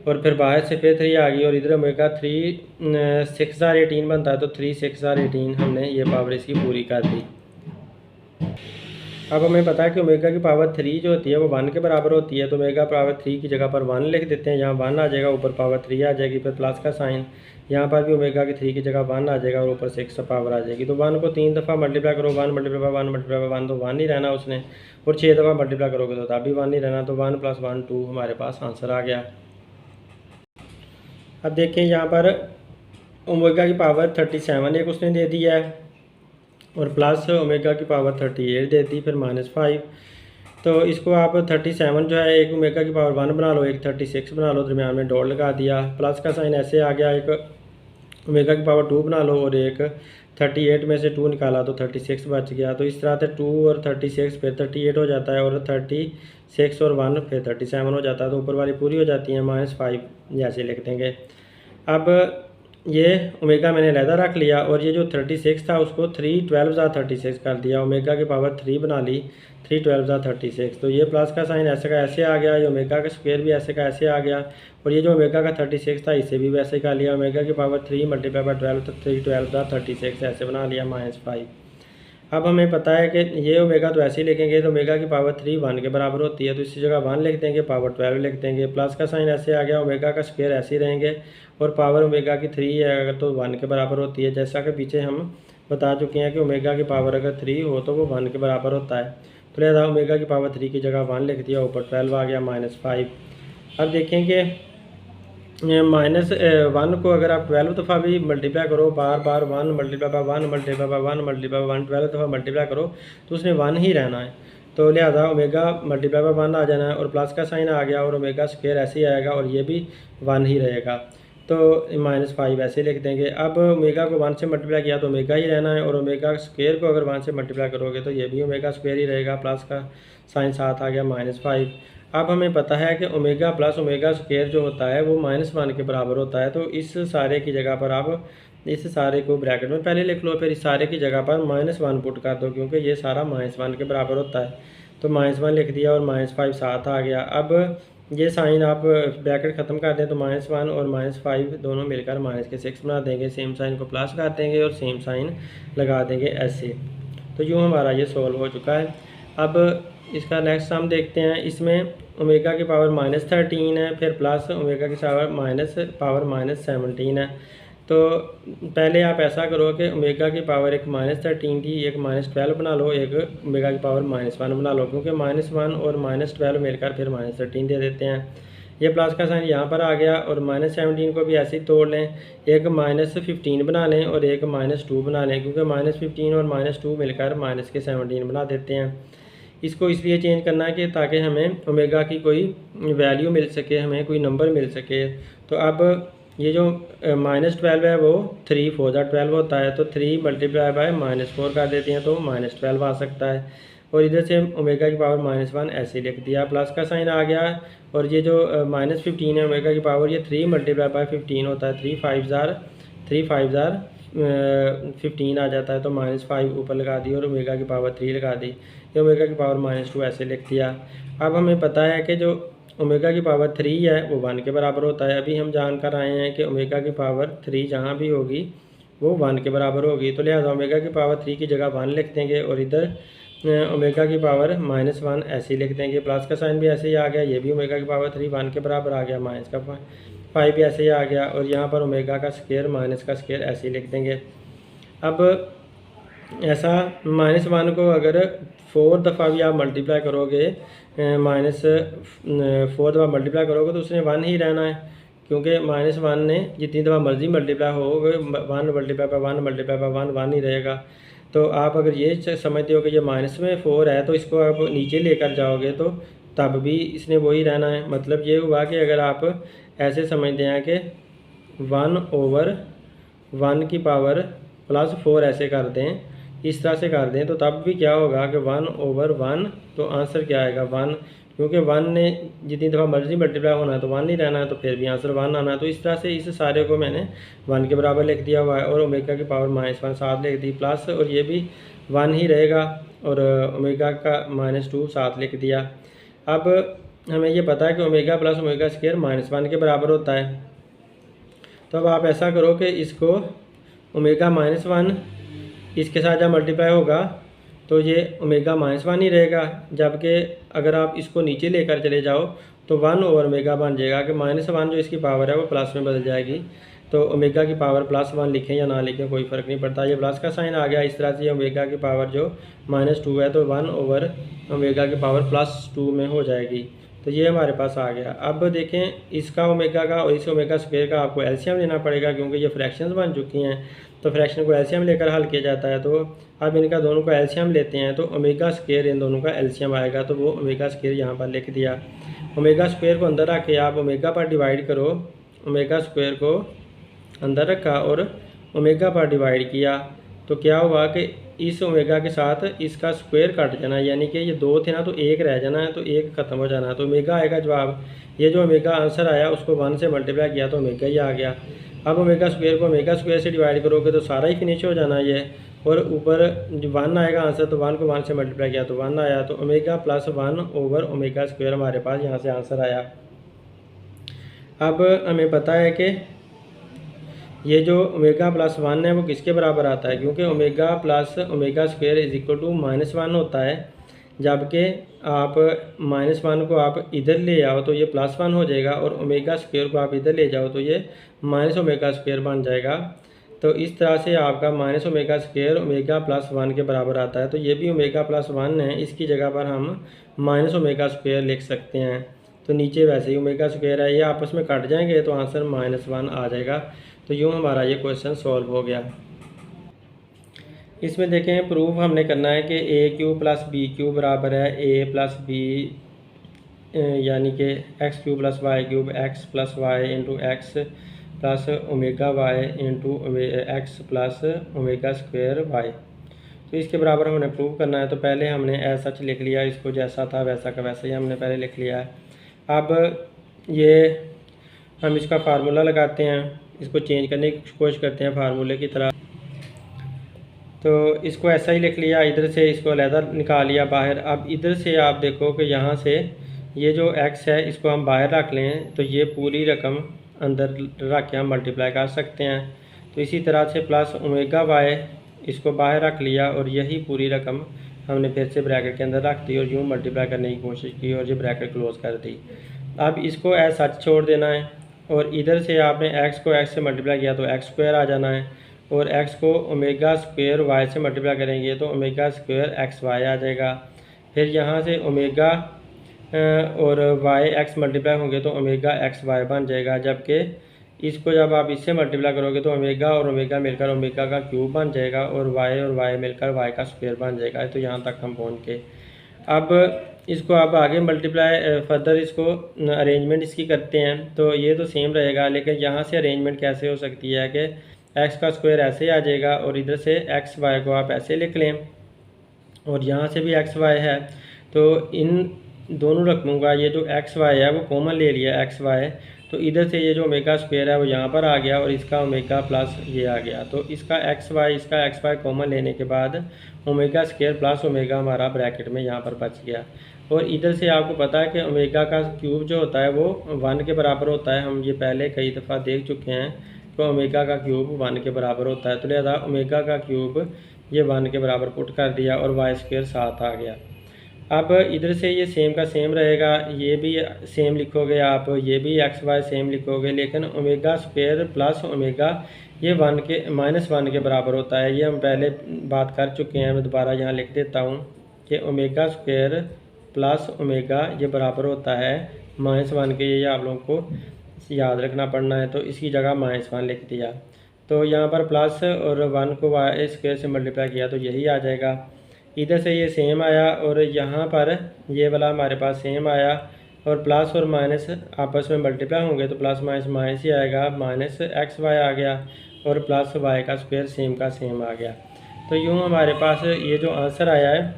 और फिर बाहर से फिर 3 आ गई, और इधर ओमेगा 3 6 are 18 बनता है, तो 3 6 are 18 हमने ये पावर इसकी पूरी कर दी। अब हमें पता है कि ओमेगा की पावर 3 जो होती है वो 1 के बराबर होती है, तो ओमेगा पावर 3 की जगह पर 1 लिख देते हैं, यहाँ 1 आ जाएगा, ऊपर पावर 3 आ जाएगी, फिर प्लस का साइन, यहाँ पर भी ओमेगा की 3 की जगह 1 आ जाएगा, और ऊपर 6 पावर आ जाएगी। तो 1 को 3 दफ़ा मल्टीप्लाई करो, 1 मल्टीप्लाई बाय 1 मल्टीप्लाई बाय 1, तो 1 ही रहना उसने, और 6 दफ़ा मल्टीप्लाई करोगे तो तब भी 1 ही रहना, तो 1 + 1 2 हमारे पास आंसर आ गया। अब देखें यहाँ पर ओमेगा की पावर 37 एक उसने दे दिया है, और प्लस ओमेगा की पावर 38 दे दी, फिर -5। तो इसको आप 37 जो है, एक ओमेगा की पावर 1 बना लो, एक 36 बना लो, दरमियान में डॉट लगा दिया, प्लस का साइन ऐसे आ गया, एक ओमेगा की पावर 2 बना लो और एक 38 में से 2 निकाला तो 36 बच गया। तो इस तरह से 2 और 36 फिर 38 हो जाता है, और 36 और 1 फिर 37 हो जाता है। तो ऊपर वाली पूरी हो जाती है, -5 जैसे लिख देंगे। अब ये ओमेगा मैंने अलहदा रख लिया, और ये जो 36 था उसको 3 12 36 कर दिया, ओमेगा की पावर 3 बना ली, 3 12 36। तो ये प्लस का साइन ऐसे का ऐसे आ गया, ये ओमेगा का स्क्वायर भी ऐसे का ऐसे आ गया, और ये जो ओमेगा का 36 था इसे भी वैसे कर लिया, ओमेगा की पावर 3 मल्टीप्लाई बाय 12, तो 3 12 36 ऐसे बना लिया, -5। अब हमें पता है कि ये ओमेगा तो ऐसे ही लिखेंगे, तो ओमेगा की पावर 3 1 के बराबर होती है, तो इसी जगह 1 लिख देंगे, पावर 12 लिख देंगे, प्लस का साइन ऐसे आ गया, ओमेगा का स्क्वायर ऐसे ही रहेंगे, और पावर ओमेगा की 3 है अगर तो 1 के बराबर होती है, जैसा कि पीछे हम बता चुके हैं कि ओमेगा की पावर अगर 3 हो तो वो 1 के बराबर होता है। तो लिहाजा ओमेगा की पावर 3 की जगह 1 लिख दिया, ऊपर 12 आ गया, -5। अब देखें कि -1 को अगर आप 12 दफ़ा भी मल्टीप्लाई करो, बार बार 1 multiply by 1 multiply by 1 multiply by 1 12 दफ़ा मल्टीप्लाई करो तो उसने 1 ही रहना है। तो लिहाजा ओमेगा मल्टीप्लाई बाय 1 आ जाना है, और प्लस का साइन आ गया, और ओमेगा स्क्वायर ऐसे ही आएगा, और ये भी 1 ही रहेगा। तो -5 ऐसे लिख देंगे। अब ओमेगा को 1 से मल्टीप्लाई किया तो ओमेगा ही रहना है, और ओमेगा स्क्वायर को अगर 1 से मल्टीप्लाई करोगे तो ये भी ओमेगा स्क्वायर ही रहेगा, प्लस का साइन साथ आ गया, -5। अब हमें पता है कि ओमेगा प्लस ओमेगा स्क्वायर जो होता है वो -1 के बराबर होता है। तो इस सारे की जगह पर आप इस सारे को ब्रैकेट में पहले लिख लो, फिर इस सारे की जगह पर -1 पुट कर दो, क्योंकि ये सारा -1 के बराबर होता है। तो -1 लिख दिया, और -5 साथ आ गया। अब ये साइन आप ब्रैकेट ख़त्म कर दें तो -1 और -5 दोनों मिलकर -6 बना देंगे, सेम साइन को प्लस कर देंगे और सेम साइन लगा देंगे ऐसे। तो यूँ हमारा ये सॉल्व हो चुका है। अब इसका नेक्स्ट हम देखते हैं। इसमें ओमेगा की पावर -13 है, फिर प्लस ओमेगा की पावर -17 है। तो पहले आप ऐसा करो कि ओमेगा की पावर एक -13 थी, एक -12 बना लो, एक ओमेगा की पावर -1 बना लो, क्योंकि -1 और -12 मिलकर फिर -13 दे देते हैं। ये प्लस का साइन यहाँ पर आ गया, और -17 को भी ऐसे ही तोड़ लें, एक -15 बना लें और एक -2 बना लें, क्योंकि -15 और -2 मिलकर -17 बना देते हैं। इसको इसलिए चेंज करना है कि ताकि हमें ओमेगा की कोई वैल्यू मिल सके, हमें कोई नंबर मिल सके। तो अब ये जो -12 है वो 3 4 12 होता है, तो 3 मल्टीप्लाई बाय -4 कर देते हैं तो -12 आ सकता है। और इधर से ओमेगा की पावर -1 ऐसे लिख दिया, प्लस का साइन आ गया, और ये जो -15 है ओमेगा की पावर, ये 3 मल्टीप्लाई बाय 15 होता है, 3 5 ज़ार 15 आ जाता है। तो -5 ऊपर लगा दी और ओमेगा की पावर 3 लगा दी, ये ओमेगा की पावर -2 ऐसे लिख दिया। अब हमें पता है कि जो ओमेगा की पावर 3 है वो 1 के बराबर होता है। अभी हम जान कर आए हैं कि ओमेगा की पावर 3 जहाँ भी होगी वो 1 के बराबर होगी, तो लिहाजा ओमेगा की पावर 3 की जगह 1 लिख देंगे, और इधर ओमेगा की पावर -1 ऐसे ही लिख देंगे। प्लस का साइन भी ऐसे ही आ गया, ये भी ओमेगा की पावर 3 1 के बराबर आ गया, माइनस का 5 भी ऐसे ही आ गया, और यहाँ पर ओमेगा का स्क्वायर माइनस का स्क्वायर ऐसे ही लिख देंगे। अब ऐसा -1 को अगर 4 दफ़ा भी आप मल्टीप्लाई करोगे, -4 दफ़ा मल्टीप्लाई करोगे तो उसने 1 ही रहना है, क्योंकि -1 ने जितनी दफ़ा मर्जी मल्टीप्लाई हो, 1 मल्टीप्लाई बाय 1 मल्टीप्लाई बाय 1 1 ही रहेगा। तो आप अगर ये समझते हो कि ये -4 है, तो इसको आप नीचे लेकर जाओगे तो तब भी इसने वही रहना है। मतलब ये हुआ कि अगर आप ऐसे समझते हैं कि 1/1 की पावर +4 ऐसे कर दें, इस तरह से कर दें, तो तब भी क्या होगा कि 1/1, तो आंसर क्या आएगा 1, क्योंकि 1 ने जितनी दफ़ा मर्जी मल्टीप्लाई होना है तो 1 ही रहना है, तो फिर भी आंसर 1 आना है। तो इस तरह से इस सारे को मैंने 1 के बराबर लिख दिया हुआ है, और ओमेगा की पावर -1 साथ लिख दी, प्लस और ये भी 1 ही रहेगा, और ओमेगा का -2 साथ लिख दिया। अब हमें ये पता है कि ओमेगा प्लस ओमेगा स्क्वायर -1 के बराबर होता है। तो अब आप ऐसा करो कि इसको ओमेगा -1 इसके साथ जब मल्टीप्लाई होगा तो ये ओमेगा -1 ही रहेगा, जबकि अगर आप इसको नीचे लेकर चले जाओ तो 1/ओमेगा बन जाएगा कि -1 जो इसकी पावर है वो प्लस में बदल जाएगी। तो ओमेगा की पावर +1 लिखें या ना लिखें कोई फ़र्क नहीं पड़ता, ये प्लस का साइन आ गया। इस तरह से ओमेगा की पावर जो -2 है तो 1/ओमेगा की पावर +2 में हो जाएगी। तो ये हमारे पास आ गया। अब देखें इसका ओमेगा का और इस ओमेगा स्क्वायर का आपको एलसीएम लेना पड़ेगा, क्योंकि ये फ्रैक्शंस बन चुकी हैं, तो फ्रैक्शन को एलसीएम लेकर हल किया जाता है। तो अब इनका दोनों का एलसीएम लेते हैं, तो ओमेगा स्क्वायर इन दोनों का एलसीएम आएगा, तो वो ओमेगा स्क्वायर यहाँ पर लिख दिया। ओमेगा स्क्वायर को अंदर रख के आप ओमेगा पर डिवाइड करो, ओमेगा स्क्वायर को अंदर रखा और ओमेगा पर डिवाइड किया, तो क्या हुआ कि इस ओमेगा के साथ इसका स्क्वायर कट जाना, यानी कि ये 2 थे ना, तो 1 रह जाना है, तो 1 ख़त्म हो जाना है, तो ओमेगा आएगा जवाब। ये जो ओमेगा आंसर आया उसको 1 से मल्टीप्लाई किया तो ओमेगा ही आ गया। अब ओमेगा स्क्वायर को ओमेगा स्क्वायर से डिवाइड करोगे तो सारा ही फिनिश हो जाना ये, और ऊपर 1 आएगा आंसर, तो 1 को 1 से मल्टीप्लाई किया तो 1 आया, तो omega plus 1 over omega square हमारे पास यहाँ से आंसर आया। अब हमें पता है कि ये जो ओमेगा प्लस 1 है वो किसके बराबर आता है, क्योंकि omega plus omega square is equal to -1 होता है, जबकि आप -1 को आप इधर ले आओ तो ये +1 हो जाएगा, और ओमेगा स्क्वायर को आप इधर ले जाओ तो ये माइनस ओमेगा स्क्वायर बन जाएगा। तो इस तरह से आपका minus omega square omega plus 1 के बराबर आता है, तो ये भी ओमेगा प्लस 1 है, इसकी जगह पर हम माइनस ओमेगा स्क्वायर लिख सकते हैं। तो नीचे वैसे ही ओमेगा स्क्वायर है, ये आपस में कट जाएंगे तो आंसर -1 आ जाएगा। तो यूँ हमारा ये क्वेश्चन सॉल्व हो गया। इसमें देखें प्रूफ हमने करना है कि a³ प्लस b³ बराबर है a प्लस b, यानी कि x³ plus y³ x plus Y into X plus omega Y into X plus omega square Y. तो इसके बराबर हमने प्रूव करना है, तो पहले हमने ऐसा सच लिख लिया, इसको जैसा था वैसा का वैसा ही हमने पहले लिख लिया है। अब ये हम इसका फार्मूला लगाते हैं, इसको चेंज करने की कोशिश करते हैं फार्मूले की तरह। तो इसको ऐसा ही लिख लिया, इधर से इसको अलहदा निकाल लिया बाहर। अब इधर से आप देखो कि यहाँ से ये जो x है इसको हम बाहर रख लें, तो ये पूरी रकम अंदर रख के हम मल्टीप्लाई कर सकते हैं। तो इसी तरह से प्लस ओमेगा वाई इसको बाहर रख लिया, और यही पूरी रकम हमने फिर से ब्रैकेट के अंदर रख दी और यूँ मल्टीप्लाई करने की कोशिश की और ये ब्रैकेट क्लोज कर दी। अब इसको एज सच छोड़ देना है, और इधर से आपने x को x से मल्टीप्लाई किया तो x स्क्वायर आ जाना है, और x को ओमेगा स्क्वायर y से मल्टीप्लाई करेंगे तो ओमेगा स्क्वायर xy आ जाएगा। फिर यहाँ से ओमेगा और y x मल्टीप्लाई होंगे तो ओमेगा xy बन जाएगा, जबकि इसको जब आप इससे मल्टीप्लाई करोगे तो ओमेगा और ओमेगा मिलकर ओमेगा का क्यूब बन जाएगा, और y और y मिलकर y का स्क्वायर बन जाएगा। तो यहाँ तक हम पहुँच के अब इसको आप आगे मल्टीप्लाई फर्दर इसको अरेंजमेंट इसकी करते हैं, तो ये तो सेम रहेगा, लेकिन यहाँ से अरेंजमेंट कैसे हो सकती है कि x का स्क्वायर ऐसे आ जाएगा और इधर से एक्स वाई को आप ऐसे लिख लें, और यहाँ से भी एक्स वाई है, तो इन दोनों रकमों का ये जो एक्स वाई है वो कॉमन ले लिया एक्स वाई, तो इधर से ये जो ओमेगा स्क्वायर है वो यहाँ पर आ गया और इसका ओमेगा प्लस ये आ गया। तो इसका एक्स वाई कॉमन लेने के बाद ओमेगा स्क्वायर प्लस ओमेगा हमारा ब्रैकेट में यहाँ पर बच गया। और इधर से आपको पता है कि ओमेगा का क्यूब जो होता है वो 1 के बराबर होता है, हम ये पहले कई दफ़ा देख चुके हैं तो ओमेगा का क्यूब 1 के बराबर होता है, तो लिहाजा ओमेगा का क्यूब ये 1 के बराबर पुट कर दिया और वाई स्क्वायर 7 आ गया। अब इधर से ये सेम का सेम रहेगा, ये भी सेम लिखोगे आप, ये भी एक्स वाई सेम लिखोगे, लेकिन ओमेगा स्क्वायर प्लस ओमेगा ये 1 के -1 के बराबर होता है। ये हम पहले बात कर चुके हैं, मैं दोबारा यहाँ लिख देता हूँ कि ओमेगा स्क्वायर प्लस ओमेगा ये बराबर होता है -1 के, ये आप लोगों को याद रखना पड़ना है, तो इसकी जगह -1 लिख दिया। तो यहाँ पर प्लस और 1 को वाई स्क्वायर से मल्टीप्लाई किया तो यही आ जाएगा। इधर से ये सेम आया और यहाँ पर ये वाला हमारे पास सेम आया, और प्लस और माइनस आपस में मल्टीप्लाई होंगे तो प्लस माइनस माइनस ही आएगा, माइनस एक्स वाई आ गया और प्लस वाई का स्क्वायर सेम का सेम आ गया। तो यूँ हमारे पास ये जो आंसर आया है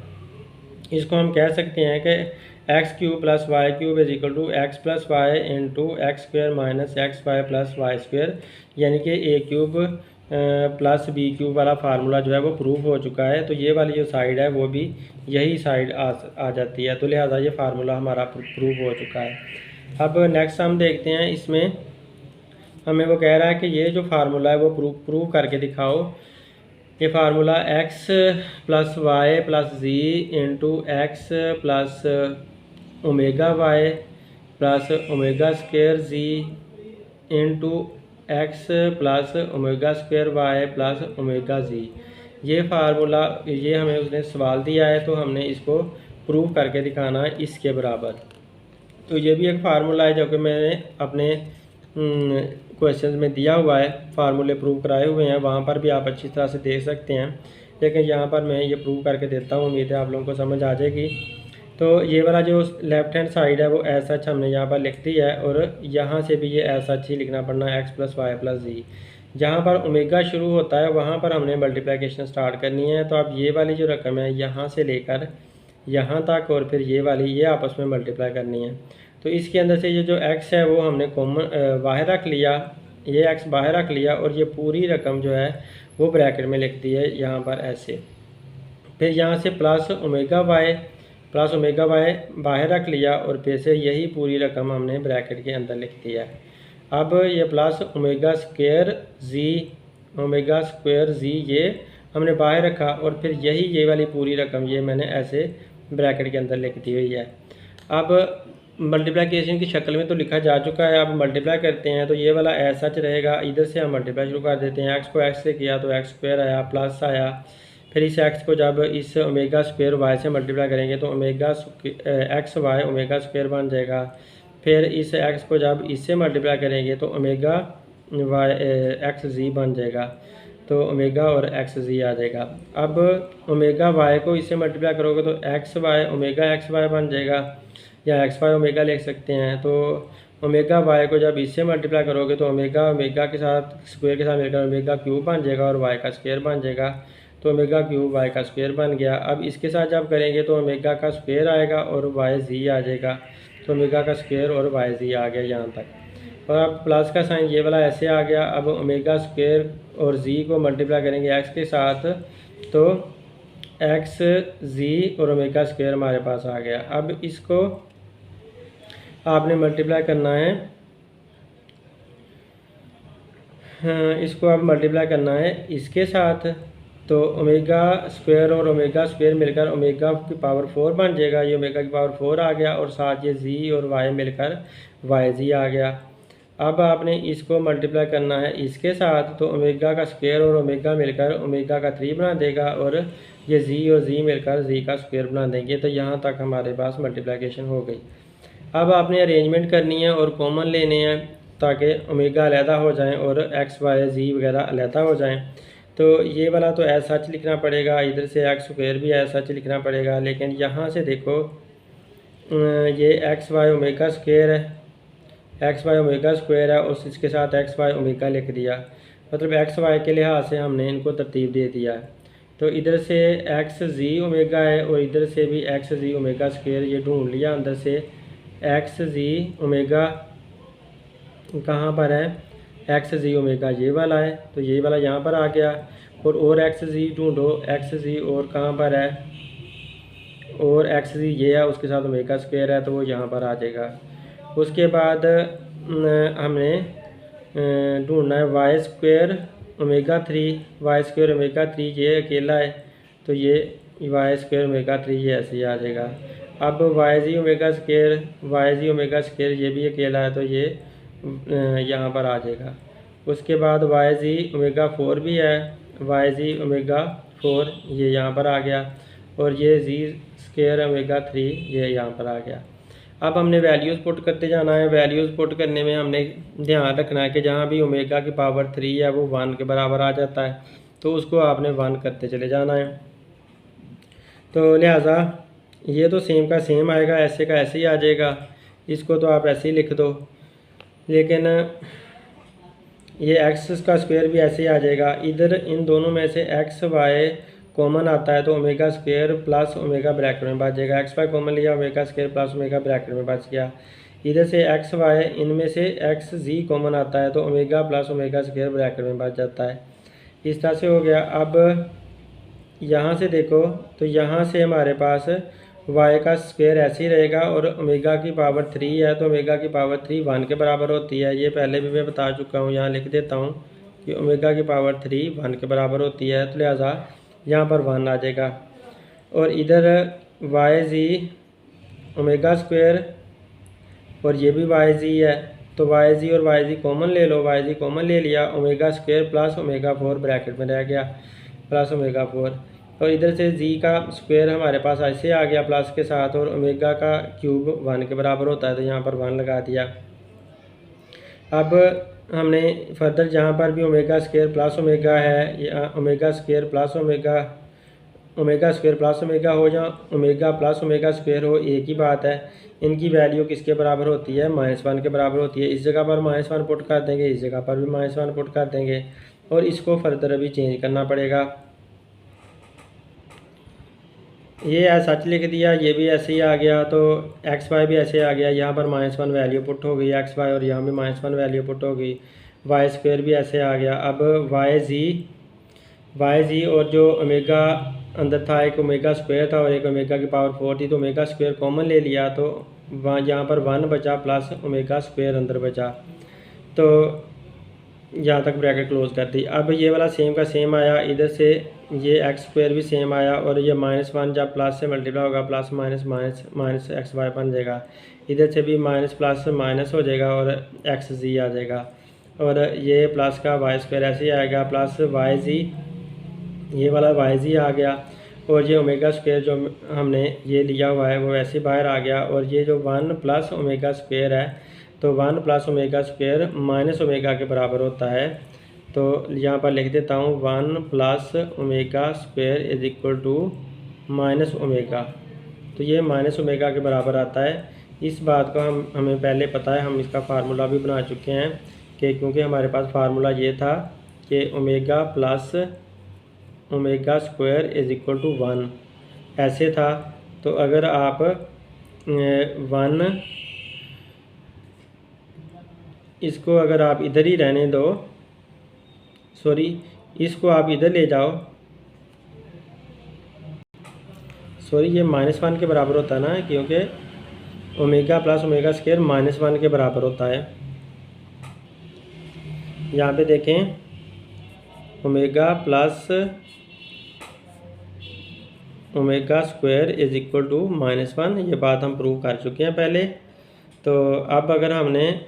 इसको हम कह सकते हैं कि x³ plus y³ is equal to X plus Y into X square minus x Y plus Y square, यानी कि a³ प्लस b³ वाला फार्मूला जो है वो प्रूफ हो चुका है। तो ये वाली जो साइड है वो भी यही साइड आ जाती है, तो लिहाजा ये फार्मूला हमारा प्रूफ हो चुका है। अब नेक्स्ट हम देखते हैं, इसमें हमें वो कह रहा है कि ये जो फार्मूला है वो प्रूव करके दिखाओ। ये formula x plus Y plus z into X plus omega Y plus omega square z into X plus omega square Y plus omega z, ये फार्मूला ये हमें उसने सवाल दिया है तो हमने इसको प्रूव करके दिखाना है इसके बराबर। तो ये भी एक फार्मूला है जो कि मैंने अपने क्वेश्चंस में दिया हुआ है, फार्मूले प्रूव कराए हुए हैं, वहाँ पर भी आप अच्छी तरह से देख सकते हैं। लेकिन यहाँ पर मैं ये प्रूव करके देता हूँ, उम्मीद है आप लोगों को समझ आ जाएगी। तो ये वाला जो लेफ्ट हैंड साइड है वो एस एच हमने यहाँ पर लिख दी है, और यहाँ से भी ये एस एच ही लिखना पड़ना है, एक्स प्लस वाई प्लस जी। जहाँ पर ओमेगा शुरू होता है वहाँ पर हमने मल्टीप्लिकेशन स्टार्ट करनी है। तो अब ये वाली जो रकम है यहाँ से लेकर यहाँ तक और फिर ये वाली, ये आपस में मल्टीप्लाई करनी है। तो इसके अंदर से ये जो x है वो हमने कॉमन बाहर रख लिया, ये x बाहर रख लिया, और ये पूरी रकम जो है वो ब्रैकेट में लिख दी है यहाँ पर ऐसे। फिर यहाँ से प्लस ओमेगा वाई बाहर रख लिया, और फिर से यही पूरी रकम हमने ब्रैकेट के अंदर लिख दी है। अब ये प्लस ओमेगा स्क्वायर जी ये हमने बाहर रखा, और फिर यही ये वाली पूरी रकम ये मैंने ऐसे ब्रैकेट के अंदर लिख दी हुई है। अब मल्टीप्लिकेशन की शक्ल में तो लिखा जा चुका है, अब मल्टीप्लाई करते हैं तो ये वाला ऐसा सच रहेगा। इधर से हम मल्टीप्लाई शुरू कर देते हैं, एक्स को एक्स से किया तो एक्स स्क्वायर आया, प्लस आया। फिर इस एक्स को जब इस ओमेगा स्क्वायर वाई से मल्टीप्लाई करेंगे तो omega X Y omega square बन जाएगा। फिर इस एक्स को जब इससे मल्टीप्लाई करेंगे तो ओमेगा वाई एक्स जी बन जाएगा, तो ओमेगा और एक्स जी आ जाएगा। अब ओमेगा वाई को इससे मल्टीप्लाई करोगे तो X Y omega X Y बन जाएगा, या एक्स वाई ओमेगा लिख सकते हैं। तो ओमेगा वाई को जब इससे मल्टीप्लाई करोगे तो ओमेगा के साथ स्क्वायर के साथ मिलकर ओमेगा क्यूब बन जाएगा, और वाई का स्क्वायर बन जाएगा, तो ओमेगा क्यूब वाई का स्क्वायर बन गया। अब इसके साथ जब करेंगे तो ओमेगा का स्क्वायर आएगा और वाई जी आ जाएगा, तो ओमेगा का स्क्वायर और वाई जी आ गया यहाँ तक। और अब प्लस का साइन ये वाला ऐसे आ गया। अब ओमेगा स्क्वायर और जी को मल्टीप्लाई करेंगे एक्स के साथ, तो एक्स जी और ओमेगा स्क्वायर हमारे पास आ गया। अब इसको आपने मल्टीप्लाई करना है, इसको अब मल्टीप्लाई करना है इसके साथ, तो ओमेगा स्क्वायर और ओमेगा स्क्वायर मिलकर ओमेगा की पावर 4 बन जाएगा, ये ओमेगा की पावर 4 आ गया, और साथ ये जी और वाई मिलकर वाई जी आ गया। अब आपने इसको मल्टीप्लाई करना है इसके साथ, तो ओमेगा का स्क्वायर और ओमेगा मिलकर ओमेगा का 3 बना देगा, और ये जी और जी मिलकर जी का स्क्वायर बना देंगे। तो यहाँ तक हमारे पास मल्टीप्लिकेशन हो गई। अब आपने अरेंजमेंट करनी है और कॉमन लेने हैं ताकि ओमेगा अलहदा हो जाएं और एक्स वाई जी वगैरह अलहदा हो जाएं। तो ये वाला तो ऐसा सच लिखना पड़ेगा, इधर से एक्स स्क्वायर भी ऐसा सच लिखना पड़ेगा। लेकिन यहाँ से देखो ये एक्स वाई ओमेगा स्क्वायर है, एक्स वाई ओमेगा स्क्वायर है, और इसके साथ एक्स वाई ओमेगा लिख दिया, मतलब एक्स वाई के लिहाज से हमने इनको तरतीब दे दिया है। तो इधर से एक्स जी ओमेगा है और इधर से भी एक्स जी ओमेगा स्क्वायर ये ढूंढ लिया। अंदर से एक्स जी ओमेगा कहाँ पर है, एक्स जी ओमेगा ये वाला है, तो ये वाला यहाँ पर आ गया। और एक्स जी ढूंढो, एक्स जी और कहाँ पर है, और एक्स जी ये है, उसके साथ ओमेगा स्क्वायर है, तो वो यहाँ पर आ जाएगा। उसके बाद हमने ढूंढना है Y square omega 3, Y square omega 3 ये अकेला है, तो ये वाई स्क्वायर ओमेगा 3 ये ऐसे ही आ जाएगा। अब वाई जी ओमेगा स्क्वायर ये भी अकेला है, तो ये यहाँ पर आ जाएगा। उसके बाद वाई जी ओमेगा 4 भी है, वाई जी ओमेगा 4 ये यहाँ पर आ गया, और ये जी स्क्वायर ओमेगा 3 ये यहाँ पर आ गया। अब हमने वैल्यूज़ पुट करते जाना है। वैल्यूज़ पुट करने में हमने ध्यान रखना है कि जहाँ भी ओमेगा की पावर 3 है वो 1 के बराबर आ जाता है, तो उसको आपने 1 करते चले जाना है। तो लिहाजा ये तो सेम का सेम आएगा, ऐसे का ऐसे ही आ जाएगा, इसको तो आप ऐसे ही लिख दो। लेकिन ये एक्स का स्क्वायर भी ऐसे ही आ जाएगा। इधर इन दोनों में से एक्स वाई कॉमन आता है तो omega square plus omega bracket में बच जाएगा। एक्स वाई कॉमन लिया, omega square plus omega bracket में बच गया। इधर से एक्स वाई, इनमें से एक्स जी कॉमन आता है तो omega plus omega square bracket में बच जाता है। इस तरह से हो गया। अब यहाँ से देखो तो यहाँ से हमारे पास वाई का स्क्वायर ऐसे ही रहेगा, और ओमेगा की पावर 3 है तो ओमेगा की पावर 3 1 के बराबर होती है। ये पहले भी मैं बता चुका हूँ, यहाँ लिख देता हूँ कि ओमेगा की पावर 3 1 के बराबर होती है, तो लिहाजा यहाँ पर 1 आ जाएगा। और इधर वाई जी ओमेगा स्क्वायर और ये भी वाई जी है, तो वाई जी और वाई जी कॉमन ले लो, वाई जी कॉमन ले लिया, omega square plus omega 4 bracket में रह गया, प्लस ओमेगा 4। और इधर से जी का स्क्वायर हमारे पास ऐसे आ गया प्लस के साथ, और ओमेगा का क्यूब 1 के बराबर होता है, तो यहाँ पर 1 लगा दिया। अब हमने फर्दर जहाँ पर भी ओमेगा स्क्वायर प्लस ओमेगा है, या omega square plus omega square plus omega हो या ओमेगा प्लस ओमेगा स्क्वायर हो, एक ही बात है। इनकी वैल्यू किसके बराबर होती है? -1 के बराबर होती है। इस जगह पर -1 पुट कर देंगे, इस जगह पर भी -1 पुट कर देंगे, और इसको फर्दर अभी चेंज करना पड़ेगा। ये ऐसा सच लिख दिया, ये भी ऐसे ही आ गया, तो एक्स वाई भी ऐसे आ गया। यहाँ पर -1 वैल्यू पुट हो गई एक्स वाई, और यहाँ भी -1 वैल्यू पुट हो गई। वाई स्क्वायर भी ऐसे आ गया। अब वाई जी और जो ओमेगा अंदर था, एक ओमेगा स्क्वायर था और एक ओमेगा की पावर 4 थी, तो ओमेगा स्क्वायर कॉमन ले लिया, तो वहाँ यहाँ पर 1 बचा प्लस ओमेगा स्क्वायर अंदर बचा, तो यहाँ तक ब्रैकेट क्लोज कर दी। अब ये वाला सेम का सेम आया, इधर से ये एक्स स्क्वायर भी सेम आया, और ये -1 जब प्लस से मल्टीप्लाई होगा plus minus minus minus x Y बन जाएगा। इधर से भी माइनस प्लस माइनस हो जाएगा और एक्स जी आ जाएगा, और ये प्लस का वाई स्क्वायर ऐसे ही आएगा, प्लस वाई जी, ये वाला वाई जी आ गया, और ये ओमेगा स्क्वायर जो हमने ये लिया हुआ है वो ऐसे बाहर आ गया। और ये जो 1 प्लस ओमेगा स्क्वायर है, तो 1 plus omega square minus omega के बराबर होता है। तो यहाँ पर लिख देता हूँ 1 plus omega square is equal to minus omega, तो ये माइनस ओमेगा के बराबर आता है। इस बात को हमें पहले पता है, हम इसका फार्मूला भी बना चुके हैं, कि क्योंकि हमारे पास फार्मूला ये था कि omega plus omega square is equal to 1 ऐसे था। तो अगर आप 1 इसको अगर आप इधर ही रहने दो, सॉरी इसको आप इधर ले जाओ, सॉरी ये -1 के बराबर होता है ना, क्योंकि ओमेगा प्लस ओमेगा स्क्वायर -1 के बराबर होता है। यहाँ पे देखें, omega plus omega square is equal to -1, ये बात हम प्रूव कर चुके हैं पहले। तो अब अगर हमने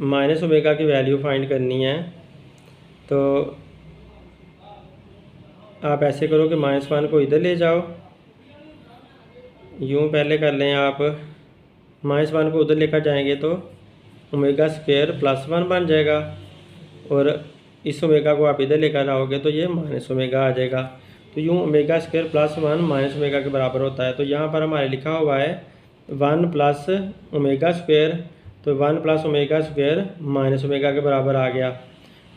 माइनस ओमेगा की वैल्यू फाइंड करनी है, तो आप ऐसे करो कि -1 को इधर ले जाओ, यूँ पहले कर लें आप, -1 को उधर लेकर जाएंगे तो ओमेगा स्क्वायर +1 बन जाएगा, और इस ओमेगा को आप इधर लेकर आओगे तो ये माइनस ओमेगा आ जाएगा। तो यूँ ओमेगा स्क्वायर +1 माइनस ओमेगा के बराबर होता है। तो यहाँ पर हमारे लिखा हुआ है 1 प्लस ओमेगा स्क्वायर, तो 1 plus omega square minus omega के बराबर आ गया,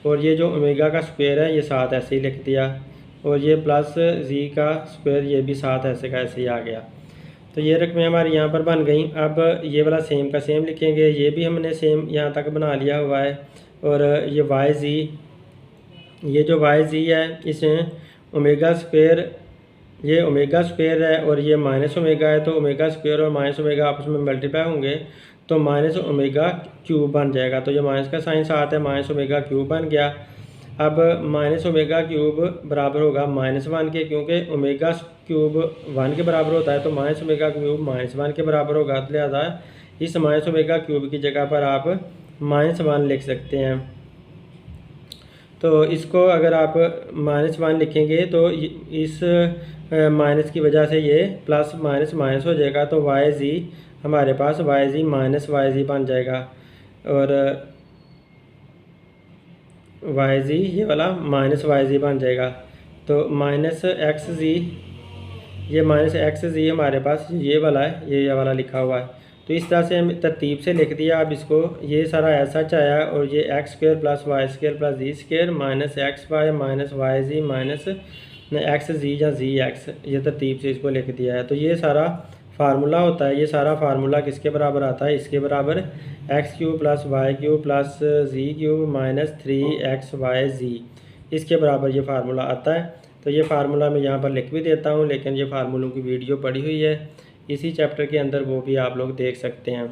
और ये जो ओमेगा का स्क्वायर है ये साथ ऐसे ही लिख दिया, और ये प्लस जी का स्क्वायर ये भी साथ ऐसे का ऐसे ही आ गया। तो ये रकमें हमारी यहाँ पर बन गई। अब ये वाला सेम का सेम लिखेंगे, ये भी हमने सेम यहाँ तक बना लिया हुआ है। और ये वाई जी, ये जो वाई जी है इसमें ओमेगा स्क्वायर, ये ओमेगा स्क्वायर है और ये माइनस ओमेगा है, तो ओमेगा स्क्वायर और माइनस ओमेगा आपस में मल्टीप्लाई होंगे तो माइनस ओमेगा क्यूब बन जाएगा। तो ये माइनस का साइन साथ है, माइनस ओमेगा क्यूब बन गया। अब माइनस ओमेगा क्यूब बराबर होगा -1 के, क्योंकि ओमेगा क्यूब 1 के बराबर होता है, तो माइनस ओमेगा क्यूब -1 के बराबर होगा। तो लिहाजा इस माइनस ओमेगा क्यूब की जगह पर आप -1 लिख सकते हैं। तो इसको अगर आप -1 लिखेंगे तो इस माइनस की वजह से ये प्लस माइनस माइनस हो जाएगा, तो वाई जी हमारे पास वाई जी माइनस वाई जी बन जाएगा, और वाई जी ये वाला माइनस वाई जी बन जाएगा। तो माइनस एक्स जी, ये माइनस एक्स जी हमारे पास ये वाला है, ये वाला लिखा हुआ है। तो इस तरह से हम तरतीब से लिख दिया। अब इसको ये सारा ऐसा आया, और ये x square plus Y square plus z square minus x y minus y z minus x z या जी एक्स, ये तरतीब से इसको लिख दिया है। तो ये सारा फार्मूला होता है। ये सारा फार्मूला किसके बराबर आता है? इसके बराबर x cube plus y cube plus z cube minus 3x y z, इसके बराबर ये फार्मूला आता है। तो ये फार्मूला मैं यहाँ पर लिख भी देता हूँ, लेकिन ये फार्मूलों की वीडियो पड़ी हुई है इसी चैप्टर के अंदर, वो भी आप लोग देख सकते हैं।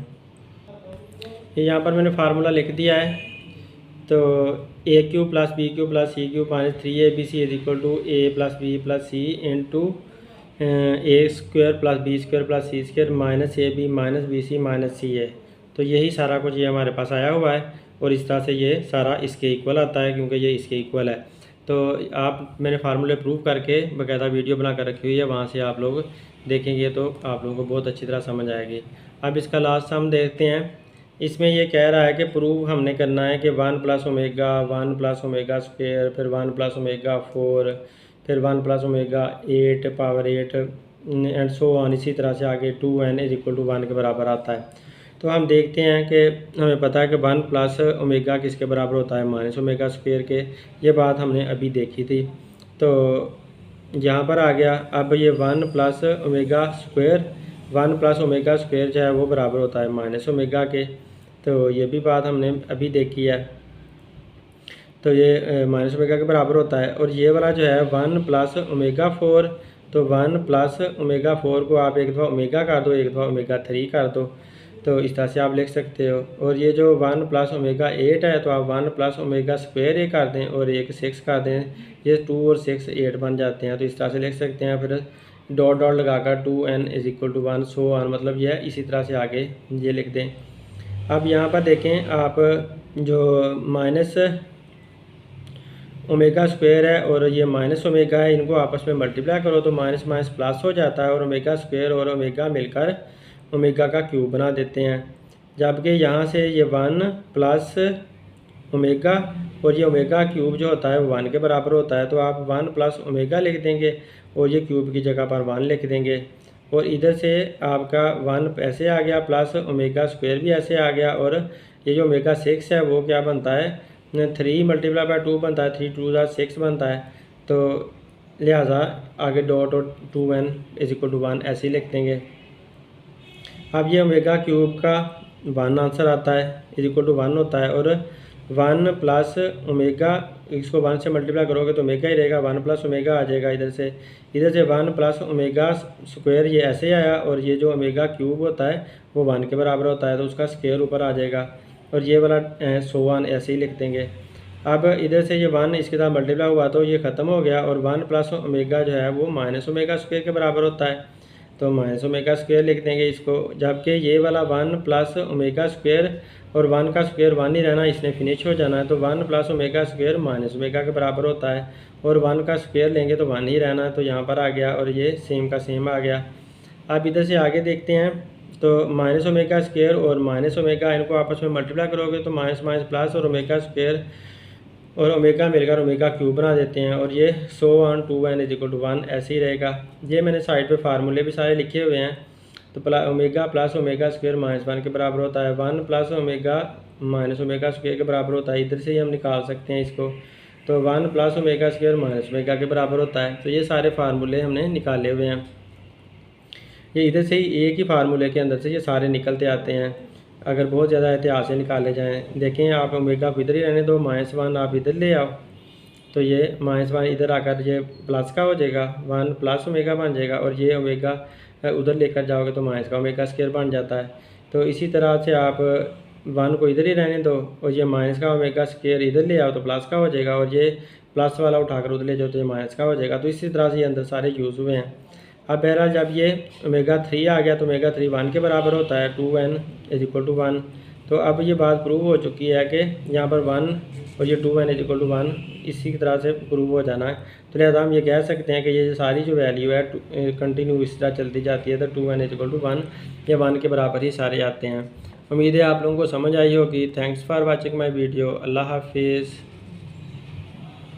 ये यहाँ पर मैंने फार्मूला लिख दिया है। तो a cube plus b cube plus c cube minus 3abc is equal to a plus b plus c into A square plus B square plus c square minus a b minus b c minus c a. तो यही सारा कुछ ये हमारे पास आया हुआ है, और इस तरह से ये सारा इसके इक्वल आता है, क्योंकि ये इसके इक्वल है। तो आप मैंने फार्मूले प्रूव करके बाकायदा वीडियो बना कर रखी हुई है, वहाँ से आप लोग देखेंगे तो आप लोगों को बहुत अच्छी तरह समझ आएगी। अब इसका लास्ट हम देखते हैं। इसमें ये कह रहा है कि प्रूव हमने करना है कि 1 + ओमेगा 1 + ओमेगा स्क्वायर, फिर 1 + ओमेगा 4, फिर 1 + omega 8 power 8 and so on, इसी तरह से आगे 2n = 1 के बराबर आता है। तो हम देखते हैं कि हमें पता है कि 1 + ओमेगा किसके बराबर होता है, -ओमेगा स्क्वायर के। ये बात हमने अभी देखी थी, तो यहाँ पर आ गया। अब ये 1 + ओमेगा स्क्वायर, 1 + ओमेगा स्क्वायर जो है वो बराबर होता है -ओमेगा के, तो ये भी बात हमने अभी देखी है। तो ये -ओमेगा के बराबर होता है। और ये वाला जो है 1 + ओमेगा 4, तो 1 + ओमेगा 4 को आप एक दफ़ा ओमेगा कर दो, एक दफ़ा ओमेगा 3 कर दो, तो इस तरह से आप लिख सकते हो। और ये जो 1 + ओमेगा 8 है, तो आप 1 + ओमेगा स्क्वायर ये कर दें और एक 6 कर दें, ये 2 और 6 8 बन जाते हैं। तो इस तरह से लिख सकते हैं। फिर डॉट डॉट लगाकर 2n = 1 सो ऑन, मतलब ये इसी तरह से आगे ये लिख दें। अब यहाँ पर देखें आप, जो माइनस ओमेगा स्क्वायर है और ये -ओमेगा है, इनको आपस में मल्टीप्लाई करो तो माइनस माइनस प्लस हो जाता है, और ओमेगा स्क्वायर और ओमेगा मिलकर ओमेगा का क्यूब बना देते हैं। जबकि यहाँ से ये 1 + ओमेगा और ये ओमेगा क्यूब जो होता है वो 1 के बराबर होता है, तो आप 1 + ओमेगा लिख देंगे और ये क्यूब की जगह पर 1 लिख देंगे। और इधर से आपका 1 ऐसे आ गया, प्लस ओमेगा स्क्वायर भी ऐसे आ गया, और ये जो ओमेगा 6 है वो क्या बनता है, 3 × 2 बनता है, 3 × 2 = 6 बनता है। तो लिहाजा आगे डॉट और 2n = 1 ऐसे ही लिख देंगे। अब ये ओमेगा क्यूब का 1 आंसर आता है, =1 होता है। और 1 + ओमेगा, इसको 1 से मल्टीप्लाई करोगे तो ओमेगा ही रहेगा, 1 + ओमेगा आ जाएगा। इधर से 1 + ओमेगा स्क्वायर ये ऐसे आया, और ये जो ओमेगा क्यूब होता है वो 1 के बराबर होता है, तो उसका स्क्वायर ऊपर आ जाएगा। और ये वाला सो ऑन ऐसे ही लिख देंगे। अब इधर से ये 1 इसके साथ मल्टीप्लाई हुआ तो ये ख़त्म हो गया, और 1 + ओमेगा जो है वो -ओमेगा स्क्वायर के बराबर होता है, तो -ओमेगा स्क्वायर लिख देंगे इसको। जबकि ये वाला 1 + ओमेगा स्क्वायर और 1 का स्क्वायर 1 ही रहना, इसने फिनिश हो जाना है, तो 1 + ओमेगा स्क्वायर -ओमेगा के बराबर होता है, और 1 का स्क्वायर लेंगे तो 1 ही रहना, तो यहाँ पर आ गया, और ये सेम का सेम आ गया। अब इधर से आगे देखते हैं, तो -ओमेगा स्क्वायर और -ओमेगा इनको आपस में मल्टीप्लाई करोगे तो माइनस माइनस प्लस, और ओमेगा स्क्वायर और ओमेगा मिलकर ओमेगा क्यूब बना देते हैं, और ये सो ऑन 2n = 1 ऐसे ही रहेगा। ये मैंने साइड पे फार्मूले भी सारे लिखे हुए हैं। तो ओमेगा + ओमेगा स्क्वायर -1 के बराबर होता है, 1 + ओमेगा -ओमेगा स्क्वायर के बराबर होता है। इधर से ही हम निकाल सकते हैं इसको, तो 1 + ओमेगा स्क्वायर -ओमेगा के बराबर होता है। तो ये सारे फार्मूले हमने निकाले हुए हैं। ये इधर से ही एक ही फार्मूले के अंदर से ये सारे निकलते आते हैं, अगर बहुत ज़्यादा एहतियात से निकाले जाएँ। देखें आप, ओमेगा को इधर ही रहने दो, -1 आप इधर ले आओ, तो ये -1 इधर आकर ये प्लस का हो जाएगा, 1 + ओमेगा बन जाएगा, और ये ओमेगा उधर लेकर जाओगे तो माइनस का ओमेगा स्क्वायर बन जाता है। तो इसी तरह से आप 1 को इधर ही रहने दो, और ये माइनस का ओमेगा स्क्वायर इधर ले आओ तो प्लस का हो जाएगा, और ये प्लस वाला उठाकर उधर ले जाओ तो ये माइनस का हो जाएगा। तो इसी तरह से ये अंदर सारे यूज़ हुए हैं। अब बहरहाल जब ये ओमेगा 3 आ गया तो ओमेगा 3 1 के बराबर होता है, 2n = 1। तो अब ये बात प्रूव हो चुकी है कि यहाँ पर 1 और ये 2n = 1 इसी की तरह से प्रूव हो जाना है। तो लिहाजा हम ये कह सकते हैं कि ये सारी जो वैल्यू है कंटिन्यू इस तरह चलती जाती है, तो 2n = 1 ये 1 के बराबर ही सारे आते हैं। उम्मीद है आप लोगों को समझ आई होगी। Thanks for watching my video. Allah हाफिज़।